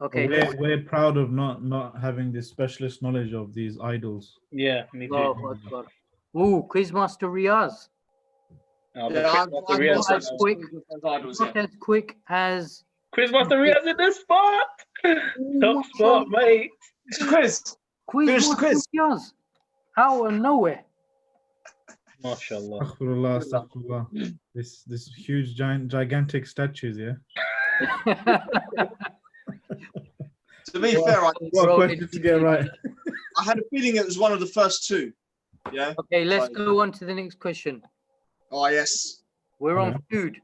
Okay. We're proud of not having this specialist knowledge of these idols. Yeah, me too. Allahu Akbar. Ooh, Quizmaster Riaz. Oh, Yeah, but I'm Quizmaster Riaz- as quick. Idols, Not yeah. as quick as Quizmaster Riaz in the spot. Top spot, mate. It's the quiz. Finish the Quizmaster quiz. Riaz. Out of nowhere. MashaAllah. Astaghfirullah, astaghfirullah. This huge gigantic statues, yeah. To be fair, What question to get right? I had a feeling it was one of the first two. Yeah. Okay, let's Fine. go on to the next question. Oh yes. We're on Yeah. food.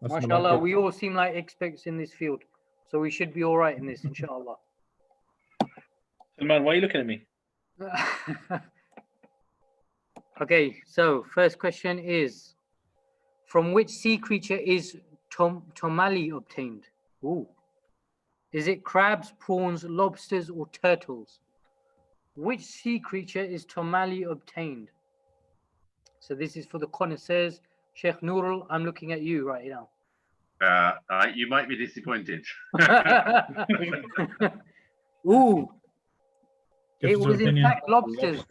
That's not MashaAllah, bad. we all seem like experts in this field. So we should be all right in this, inshallah. Salman, why are you looking at me? Okay, so first question is, from which sea creature is tomali obtained? Ooh. Is it crabs, prawns, lobsters, or turtles? Which sea creature is tomali obtained? So this is for the connoisseurs. Sheikh Nurul, I'm looking at you right now. You might be disappointed. Ooh, Give it us your was in opinion. fact lobsters.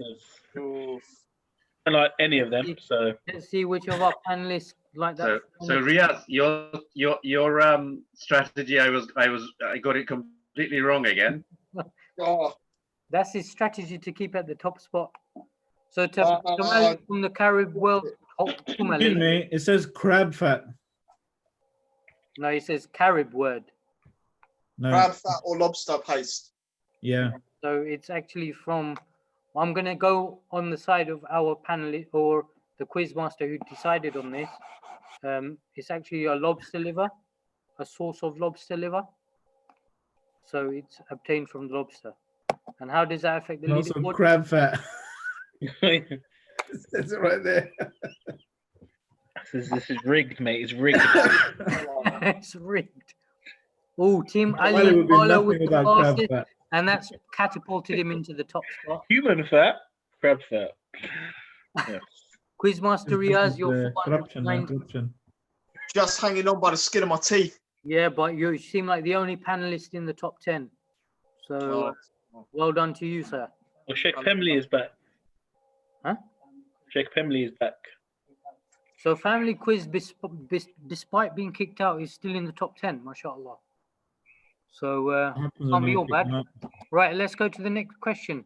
I don't like any of them, so Let's see which of our panelists like that. So Riaz, your strategy, I got it completely wrong again. Oh, That's his strategy to keep at the top spot. So Uh, Tomali from the Carib world. Excuse Tomali. me, it says crab fat. No, he says Carib word. No, crab fat or lobster paste. yeah. So it's actually from. I'm going to go on the side of our panelist or the quiz master who decided on this. It's actually a lobster liver, a source of lobster liver. So it's obtained from lobster. And how does that affect the And also leaderboard? crab fat. It's right there. this is rigged, mate. It's rigged. It's rigged. Oh, Team Somebody Ali would be Paulo nothing with the without crab fastest, fat. and that's catapulted him into the top spot. Human fat, crab fat. Yeah. Quizmaster This Riaz, is, you're corruption, man, 409. corruption. Just hanging on by the skin of my teeth. Yeah, but you seem like the only panelist in the top 10. So well done to you, sir. Well, Sheikh Pemley is back. Huh? Sheikh Pemley is back. So Family Quiz, despite being kicked out, is still in the top 10, mashallah. So Happens can't when be you all pick bad. them up. Right, let's go to the next question.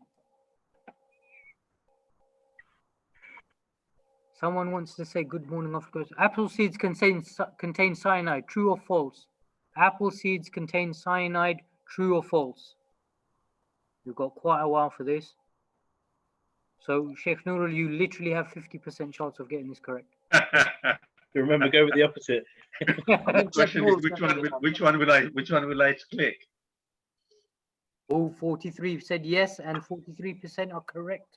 Someone wants to say good morning, of course. Apple seeds contain cyanide, true or false? Apple seeds contain cyanide, true or false? You've got quite a while for this. So Sheikh Nurul, you literally have 50% chance of getting this correct. Remember, go with the opposite. The question is which one will I click? Oh, 43 said yes, and 43% are correct.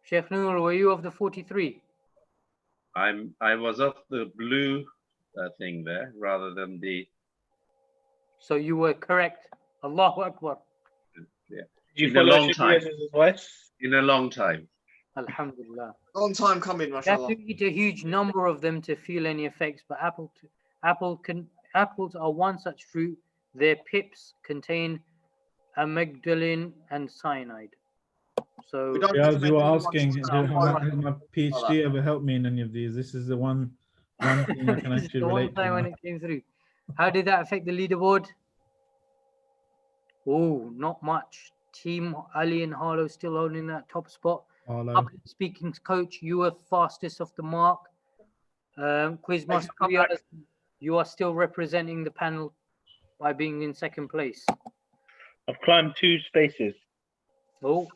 Sheikh Nurul, were you of the 43? I was of the blue thing there rather than the. So you were correct. Allahu Akbar. Did you In a follow long Sheikh time. Riyaz's advice? In a long time. Alhamdulillah. Long time coming, You have mashallah. to eat a huge number of them to feel any effects, but apples are one such fruit. Their pips contain amygdalin and cyanide. So We don't Yeah, need as to you were make too asking, much has stuff. my PhD ever helped me in any of these? This is the one thing I can this is actually the one relate time to. when Now. it came through. How did that affect the leaderboard? Oh, not much. Team Ali and Harlow still holding that top spot. Hello. Public speaking coach, you were fastest off the mark. Quizmaster come back. Riaz, you are still representing the panel by being in second place. I've climbed 2 spaces. Oh,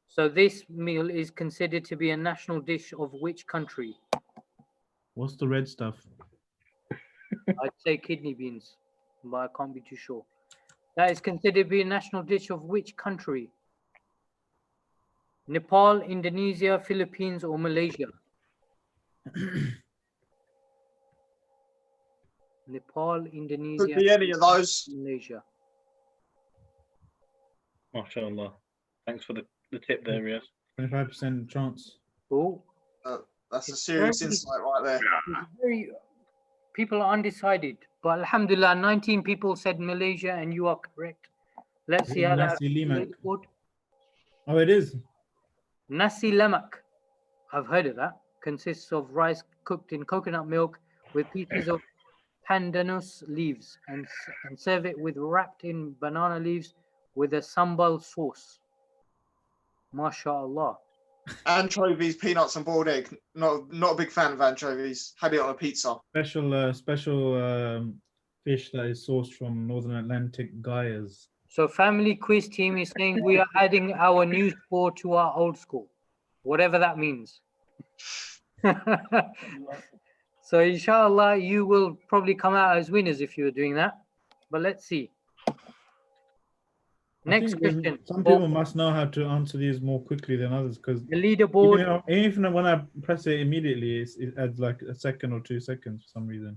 so this meal is considered to be a national dish of which country? What's the red stuff? I'd say kidney beans, but I can't be too sure. That is considered to be a national dish of which country? Nepal, Indonesia, Philippines, or Malaysia? Nepal, Could Indonesia, be any of those. Malaysia. MashaAllah. Thanks for the tip there, Riyaz. 25% chance. Oh, That's a It's serious very- insight right there. it's very. People are undecided, but Alhamdulillah, 19 people said Malaysia, and you are correct. Let's see how that Nasi lemak. leaderboard. Oh, it is. Nasi lemak, I've heard of that. Consists of rice cooked in coconut milk with pieces of pandanus leaves, and serve it with wrapped in banana leaves with a sambal sauce. MashaAllah. Anchovies, peanuts, and boiled egg. Not a big fan of anchovies. Had it on a pizza. Special fish that is sourced from Northern Atlantic Gyres. So family quiz team is saying we are adding our new score to our old score, whatever that means. So inshallah, you will probably come out as winners if you are doing that. But let's see. I Next think there's- question. Some for people must know how to answer these more quickly than others because the leaderboard. even when I press it immediately, it adds like a second or 2 seconds for some reason.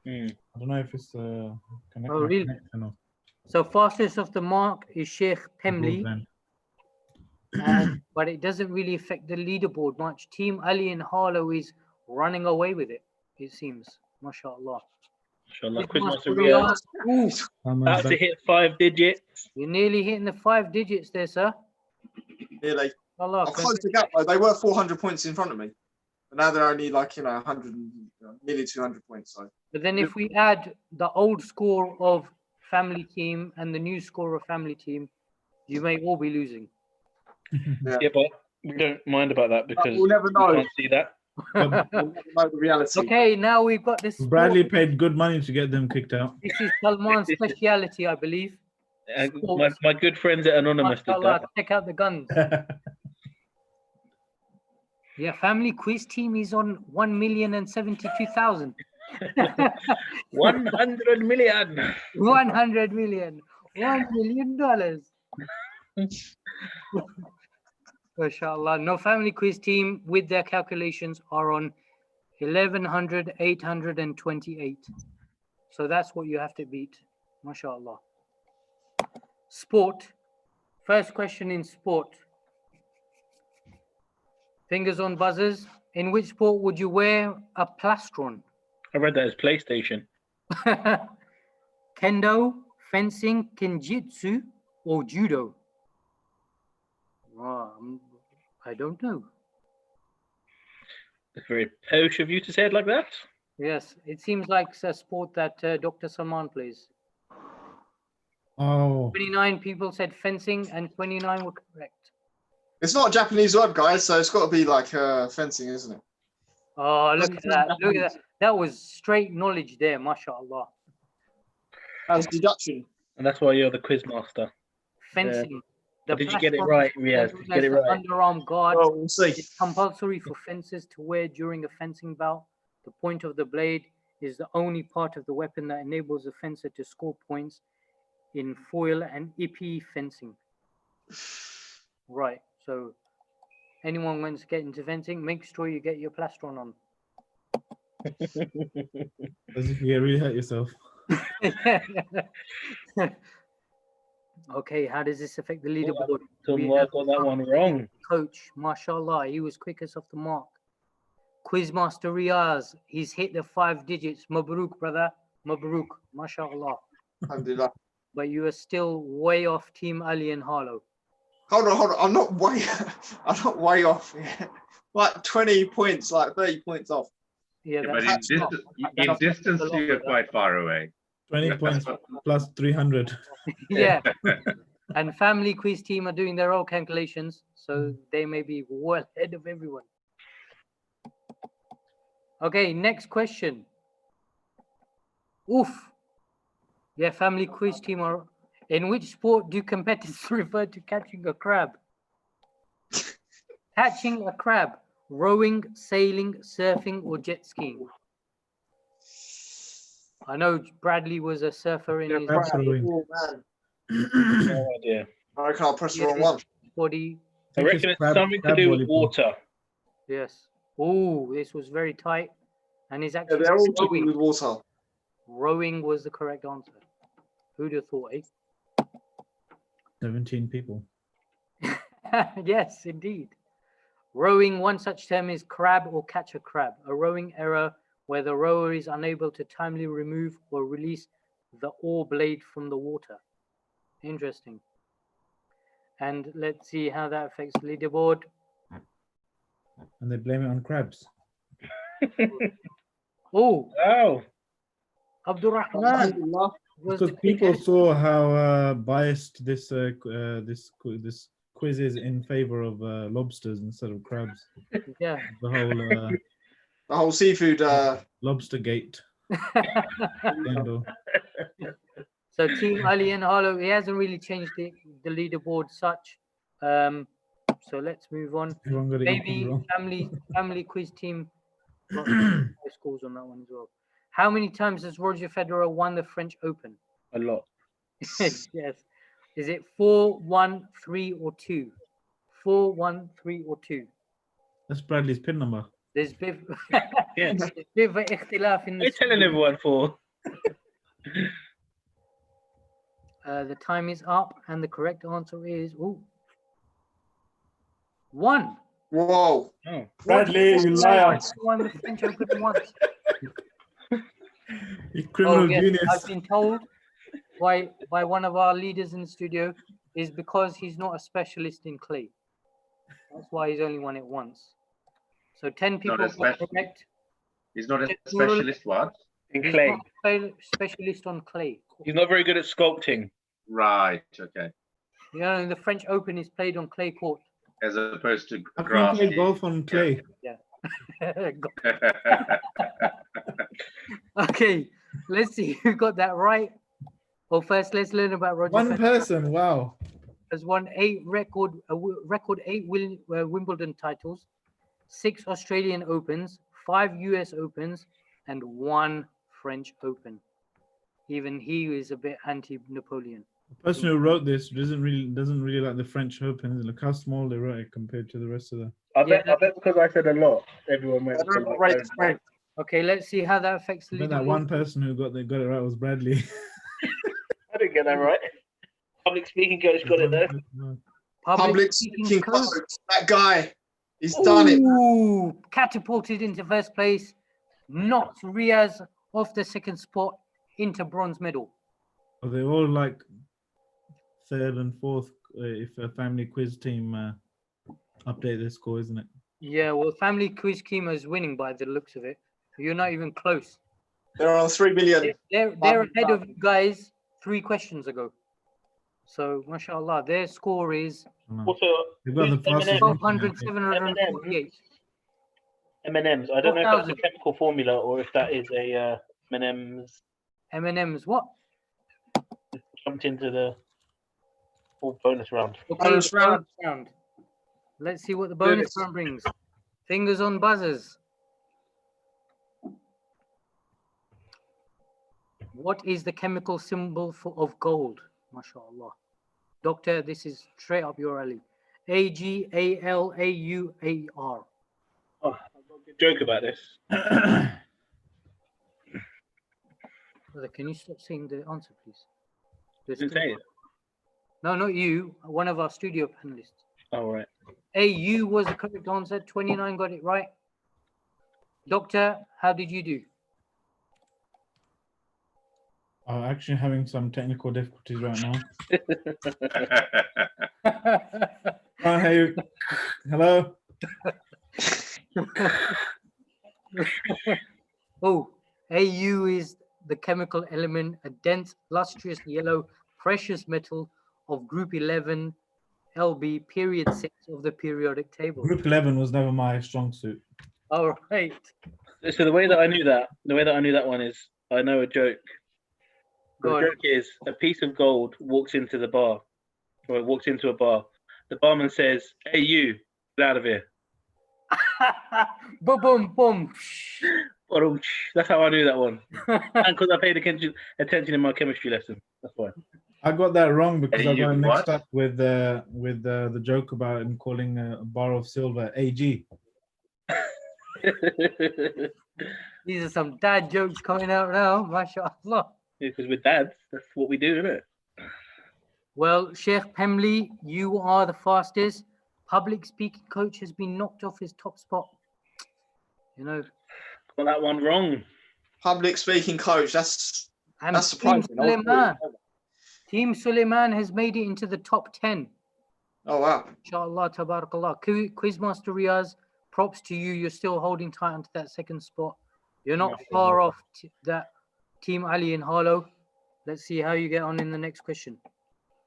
I don't know if it's really? connection or So fastest of the mark is Sheikh Pemli, broadband. but it doesn't really affect the leaderboard much. Team Ali and Harlow is running away with it, it seems. MashaAllah. MashaAllah. Quizmaster Quizmaster Riyaz. Riyaz. Ooh, Someone's About to back. hit 5 digits. you're nearly hitting the 5 digits there, sir. Nearly. Allah, I've closed the gap though. They were 400 points in front of me, but now they're only like 100, nearly 200 points. So But then if we add the old score of family team and the new score of family team, you may all be losing. Yeah, but we don't mind about that because we'll never we know. can't see that. We'll never know the reality. Okay, now we've got this. Bradley paid good money to get them kicked out. This is Salman's speciality, I believe. My good friends at Anonymous did MashaAllah, that. check out the guns. Yeah, family quiz team is on 1,072,000. 100 million. 100 million. $1 million. MashaAllah. No, family quiz team with their calculations are on 1,828. So that's what you have to beat. MashaAllah. Sport. First question in sport. Fingers on buzzers. In which sport would you wear a plastron? I read that as PlayStation. Kendo, fencing, kenjutsu, or judo? I don't know. It's very posh of you to say it like that. Yes, it seems like a sport that Dr. Salman plays. Oh, 29 people said fencing and 29 were correct. It's not a Japanese word, guys, so it's got to be like fencing, isn't it? Oh, look at that. Look at that. That was straight knowledge there, mashallah. As deduction. And that's why you're the quiz master. Fencing. Did you get it plastron right, is Riaz? Did you get it the right? Underarm guard. Well, we'll see. It's compulsory for fencers to wear during a fencing bout. The point of the blade is the only part of the weapon that enables the fencer to score points in foil and ippy fencing. Right, so anyone wants to get into fencing, make sure you get your plastron on. As if you really hurt yourself. Okay, how does this affect the leaderboard? So We I have got that one wrong. coach, mashallah, he was quickest off the mark. Quizmaster Riaz, he's hit the 5 digits. Mabruk, brother. Mabruk, mashallah. Alhamdulillah. But you are still way off Team Ali and Harlow. Hold on. I'm not way, I'm not way off. Like 20 points, like 30 points off. Yeah, Yeah, but that's in, not- in that's distance, a lot, you're brother. quite far away. 20 points plus 300. Yeah. And family quiz team are doing their own calculations, so they may be well ahead of everyone. Okay, next question. Oof. Yeah, family quiz team are. In which sport do competitors refer to catching a crab? Catching a crab, rowing, sailing, surfing, or jet skiing? I know Bradley was a surfer in his Crab throwing. Oh, man. No idea. I reckon I'll press the wrong one. body. I reckon it's something to do with water. Yes. Oh, this was very tight. And is Yeah, actually they're all to do rowing. with water. Rowing was the correct answer. Who'd have thought, eh? 17 people. Yes, indeed. Rowing, one such term is crab or catch a crab, a rowing error where the rower is unable to timely remove or release the oar blade from the water. Interesting. And let's see how that affects leaderboard. And they blame it on crabs. Oh, Oh, Abdurrahman. Alhamdulillah. Was Because the people quickest. saw how biased this quiz is in favor of lobsters instead of crabs. Yeah. The whole The whole seafood. lobster gate scandal. So Team Ali and Harlow, he hasn't really changed the leaderboard such. So let's move on. Everyone got it equally Maybe wrong. family quiz team got high scores on that one as well. How many times has Roger Federer won the French Open? a lot. Yes. Is it 4, 1, 3, or 2? 4, 1, 3, or 2? That's Bradley's pin number. There's a bit, Yeah. there's a bit of an ikhtilaf in What are you this. telling everyone for? The time is up, and the correct answer is 1. Whoa. Oh, Bradley, you liar. Won the French Open once. You criminal yes, genius. I've been told by one of our leaders in the studio is because he's not a specialist in clay. That's why he's only won it once. So 10 people Not a got correct. He's not a It's rural- specialist, what? in He's clay. not a specialist on clay. He's not very good at sculpting. Right, okay. You know, the French Open is played on clay court. As opposed to How can you grass. play golf on clay? Okay, let's see who got that right. Well, first, let's learn about Roger One Federer. person, wow. Has won 8 record 8 Wimbledon titles, 6 Australian Opens, 5 US Opens, and 1 French Open. Even he is a bit anti-Napoleon. The person who wrote this doesn't really like the French Open. Look how small they wrote it compared to the rest of the. I bet because I said a lot, everyone went. I don't know, right, right. Okay, let's see how that affects the I bet that leaderboard. one person who got it right was Bradley. I didn't get that right. Public speaking coach got it there. Public speaking coach. That guy. He's done it. Ooh, catapulted into first place, knocked Riaz off the second spot into bronze medal. Are they all like third and fourth if a family quiz team update their score, isn't it? Yeah, well, family quiz Kima is winning by the looks of it. You're not even close. They're on 3 million. They're ahead of you guys 3 questions ago. So, mashallah, their score is Also, They've got the who's fastest. M&M? 1200, 748. M&Ms. I don't know if that's a 4,000. chemical formula or if that is a M&Ms M&M's what? jumped into the full bonus round. Okay, Bonus round. round. Let's see what the bonus round brings. Fingers on buzzers. What is the chemical symbol of gold? MashaAllah. Doctor, this is straight up your alley. AgAlAuAr. Oh, I've got a good joke about this. Brother, can you stop saying the answer, please? There's Didn't still- say it. No, not you. One of our studio panelists. Oh, right. AU was the correct answer. 29 got it right. Doctor, how did you do? Actually having some technical difficulties right now. Oh, hey, hello. Oh, AU is the chemical element, a dense, lustrous yellow precious metal of group 11 LB period 6 of the periodic table. Group 11 was never my strong suit. All right. So the way that I knew that one is I know a joke. Go The on. joke is a piece of gold walks into the bar, or it walks into a bar. The barman says, "Hey, you, get out of here." Boom, boom, boom. That's how I knew that one. And because I paid attention in my chemistry lesson. That's why. I got that wrong because Hey, I got you mixed what? up with the joke about him calling a bar of silver AG. These are some dad jokes coming out now, mashallah. Because we're dads, that's what we do, isn't it? Well, Sheikh Pemley, you are the fastest. Public speaking coach has been knocked off his top spot. You know, Got that one wrong. Public speaking coach. That's and That's Team surprising. Suleiman. Team Suleiman has made it into the top 10. Oh wow. Inshallah, tabarakallah. Quizmaster Riaz, props to you. You're still holding tight onto that second spot. You're not far off that Team Ali and Harlow. Let's see how you get on in the next question.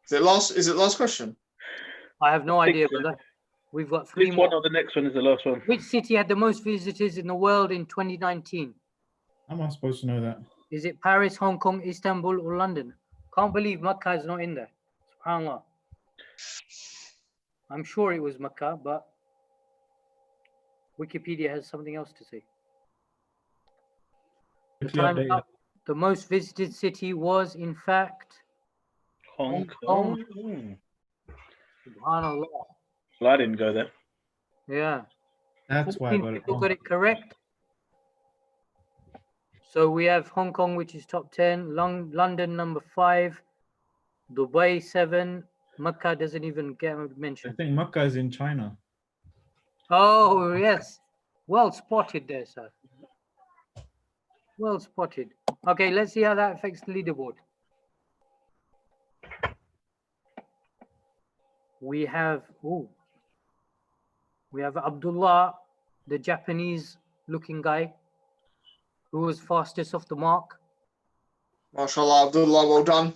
Is it last question? I have no I think idea, so. brother. We've got 3 This more. one or the next one is the last one. Which city had the most visitors in the world in 2019? How am I supposed to know that? Is it Paris, Hong Kong, Istanbul, or London? Can't believe Makkah is not in there. SubhanAllah. I'm sure it was Makkah, but Wikipedia has something else to say. The Quickly time's update up. The most visited city was, in fact, Hong Kong. Kong. SubhanAllah. Well, I didn't go there. Yeah. That's why I 14 got it people wrong. got it correct. So we have Hong Kong, which is top 10, London number 5, Dubai 7, Makkah doesn't even get I mentioned. think Makkah is in China. Oh, yes. Well spotted there, sir. Well spotted. Okay, let's see how that affects the leaderboard. We have Abdullah, the Japanese looking guy, who was fastest off the mark. MashaAllah, Abdullah, well done.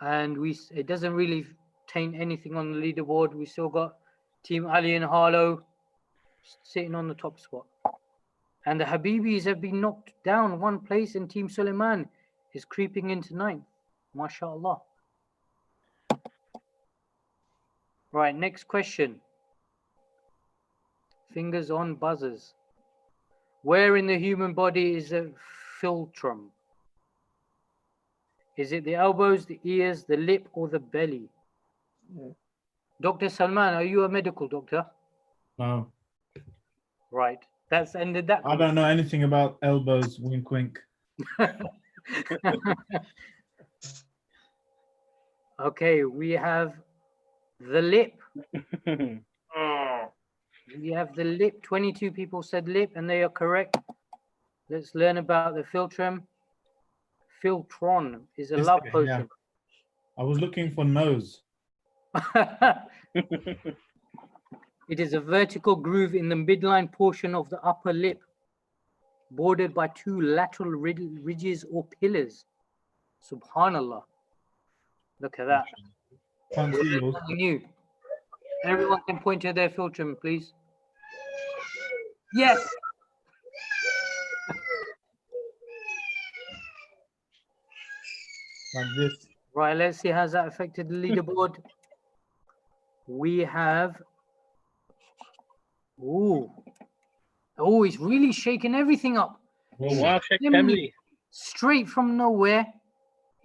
And it doesn't really taint anything on the leaderboard. We still got Team Ali and Harlow sitting on the top spot. And the Habibis have been knocked down 1 place, and Team Suleiman is creeping into 9th. MashaAllah. Right, next question. Fingers on buzzers. Where in the human body is a philtrum? Is it the elbows, the ears, the lip, or the belly? Dr. Salman, are you a medical doctor? No, Right. That's ended that. I don't know anything about elbows. Wink, wink. Okay, we have the lip. We have the lip. 22 people said lip, and they are correct. Let's learn about the philtrum. Philtron is a This love guy, potion. yeah. I was looking for nose. It is a vertical groove in the midline portion of the upper lip, bordered by 2 lateral ridges or pillars. Subhanallah. Look at that. Can't see yours. Something new. Everyone can point to their philtrum, please. Yes. Like this. Right, let's see how's that affected the leaderboard. We have. Oh, it's really shaking everything up. Well, wow, Sheikh Let me- Emily. Straight from nowhere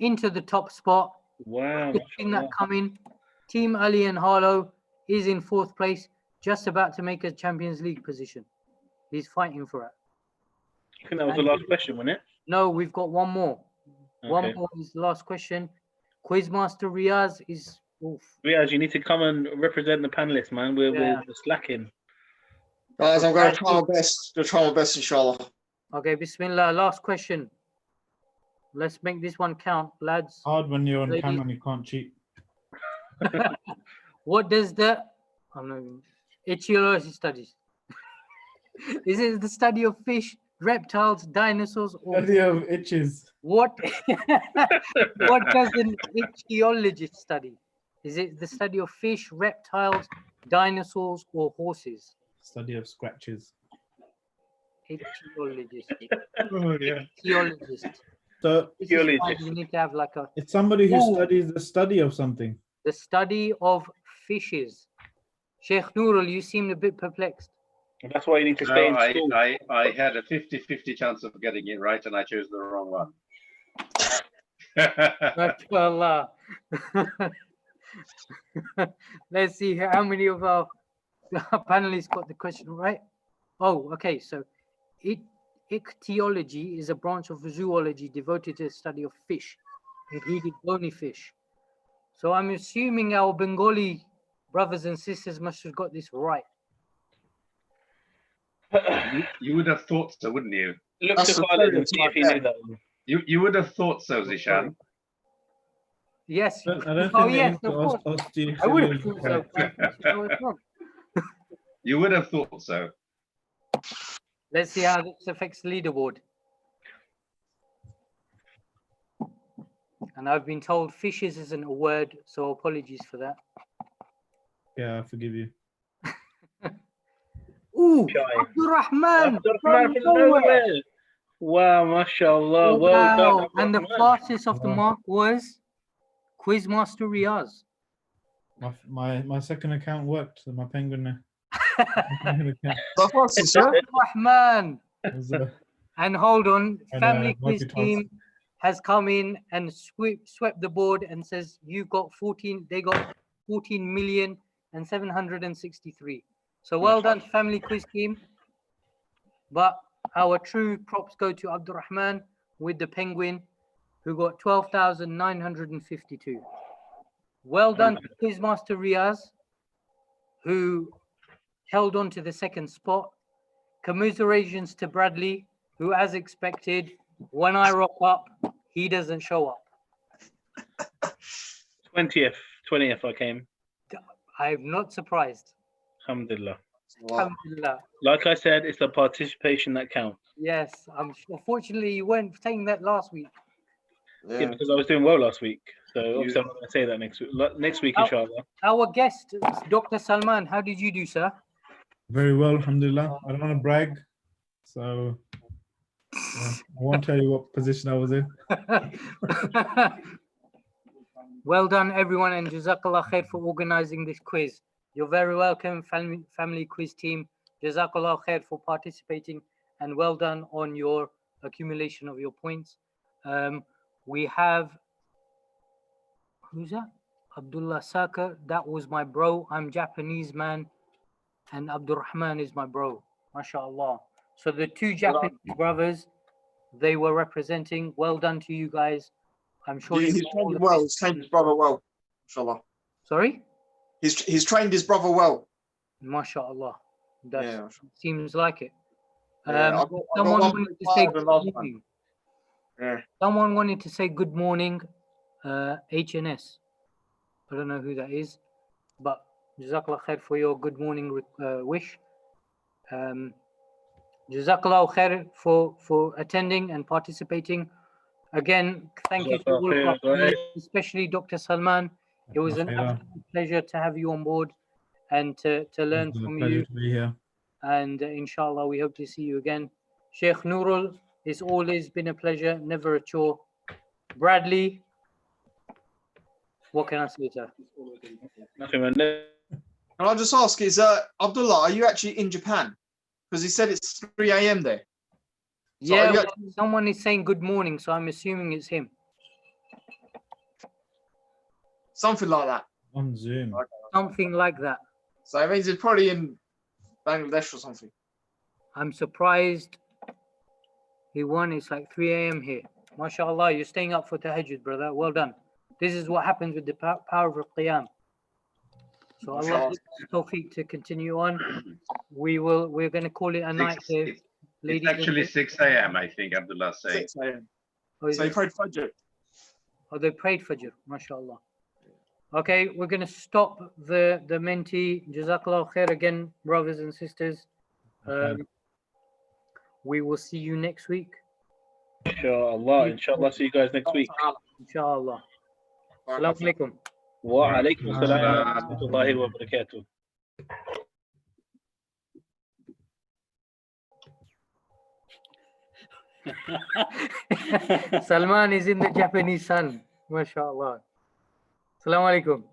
into the top spot. Wow. Seeing that mashallah. coming. Team Ali and Harlow is in 4th place, just about to make a Champions League position. He's fighting for it. I think that was the last question, wasn't it? No, we've got one more. One Okay. more is the last question. Quizmaster Riaz is. Oof. Riaz, you need to come and represent the panelists, man. We're Yeah. slacking. Guys, I'm going to try my best. To try my best, inshallah. Okay, Bismillah. Last question. Let's make this one count, lads. Hard when you're on Ladies. camera and you can't cheat. What does the etiology studies? Is it the study of fish, reptiles, dinosaurs, or Study of itches. what? What does an ichthyologist study? Is it the study of fish, reptiles, dinosaurs, or horses? Study of scratches. Ichthyologist. Oh yeah. Ichthyologist. So This is why Ichthyologist. you need to have like it's somebody who Ooh. studies the study of something. the study of fishes. Sheikh Nurul, you seem a bit perplexed. That's why you need to No, stay in school. I had a 50-50 chance of getting it right, and I chose the wrong one. MashaAllah. Let's see how many of our panelists got the question right. Oh, okay. So, ichthyology is a branch of zoology devoted to the study of fish, including bony fish. So, I'm assuming our Bengali brothers and sisters must have got this right. You would have thought so, wouldn't you? Look That's to the Khalid and see if he stereotype, knew that one. You would have thought so, Zishan. Yes. I don't Oh, think yes, they're of into course. I would have osteophysiology. thought so. but I was wrong. You would have thought so. Let's see how this affects the leaderboard. And I've been told fishes isn't a word, so apologies for that. Yeah, I forgive you. Ooh, Shy. Abdurrahman Abdurrahman from from nowhere. nowhere. Wow, mashallah. Well done. Wow, and the Abdurrahman. fastest of the Wow. mark was Quizmaster Riaz. My second account worked. So my penguin. Penguin account That's what she said. Abdurrahman. was, And hold on, And, family quiz multitask. team has come in and swept the board and says you got 14, they got 14,763,000. So well done, family quiz team. But our true props go to Abdurrahman with the penguin, who got 12,952. Well done to Quizmaster Riaz, who held on to the second spot. Commiserations to Bradley, who, as expected, when I rock up, he doesn't show up. 20th I came. I'm not surprised. Alhamdulillah. Wow. Alhamdulillah. Like I said, it's the participation that counts. Yes, unfortunately you weren't saying that last week. Yeah, Yeah. because I was doing well last week. So obviously I'm not going to say that next week. Next week, Oh. inshallah. Our guest, Dr. Salman, how did you do, sir? very well, alhamdulillah. I don't want to brag, so I won't tell you what position I was in. Well done, everyone, and Jazakallah khair for organizing this quiz. You're very welcome, family quiz team. Jazakallah khair for participating, and well done on your accumulation of your points. We have, who's that? Abdullah Saka. That was my bro. I'm Japanese, man. And Abdurrahman is my bro. MashaAllah. So the two Japanese brothers, they were representing. Well done to you guys. I'm sure He's you got all trained the well. best. He's trained his brother well. Inshallah. Sorry? He's trained his brother well. MashaAllah. That Yeah. seems like it. Yeah, I got Someone one wanted point to say five good in last one. morning. Yeah. Someone wanted to say good morning, HNS. I don't know who that is, but Jazakallah khair for your good morning wish. Jazakallah khair for attending and participating. Again, thank you to all of our panelists, especially Dr. Salman. It was an absolute pleasure to have you on board and to learn It's a from pleasure you. to be here. And inshallah, we hope to see you again. Sheikh Nurul, it's always been a pleasure, never a chore. Bradley, what can I say, sir? Nothing, man. Can I just ask, is Abdullah, are you actually in Japan? Because he said it's 3 a.m. there. So Yeah, are you well, someone is saying good morning, so I'm assuming it's him. Something like that. On Zoom. Something like that. So it means he's probably in Bangladesh or something. I'm surprised he won. It's like 3 a.m. here. MashaAllah, you're staying up for tahajjud, brother. Well done. This is what happens with the power of Qiyam. So Allah MashaAllah. gives us tawfiq to continue on. We're going to call it a night here. It's Ladies and actually 6 a.m. I think Abdullah saying. 6 a.m. Oh, is So he it? prayed Fajr. Oh, they prayed Fajr, mashallah. Okay, we're going to stop the menti. Jazakallah khair again, brothers and sisters. We will see you next week, Inshallah, see you guys next week. inshallah. Assalamu alaikum. Wa alaikum assalam wa rahmatullahi wa barakatuh. Salman is in the Japanese sun, mashallah. Assalamu alaikum.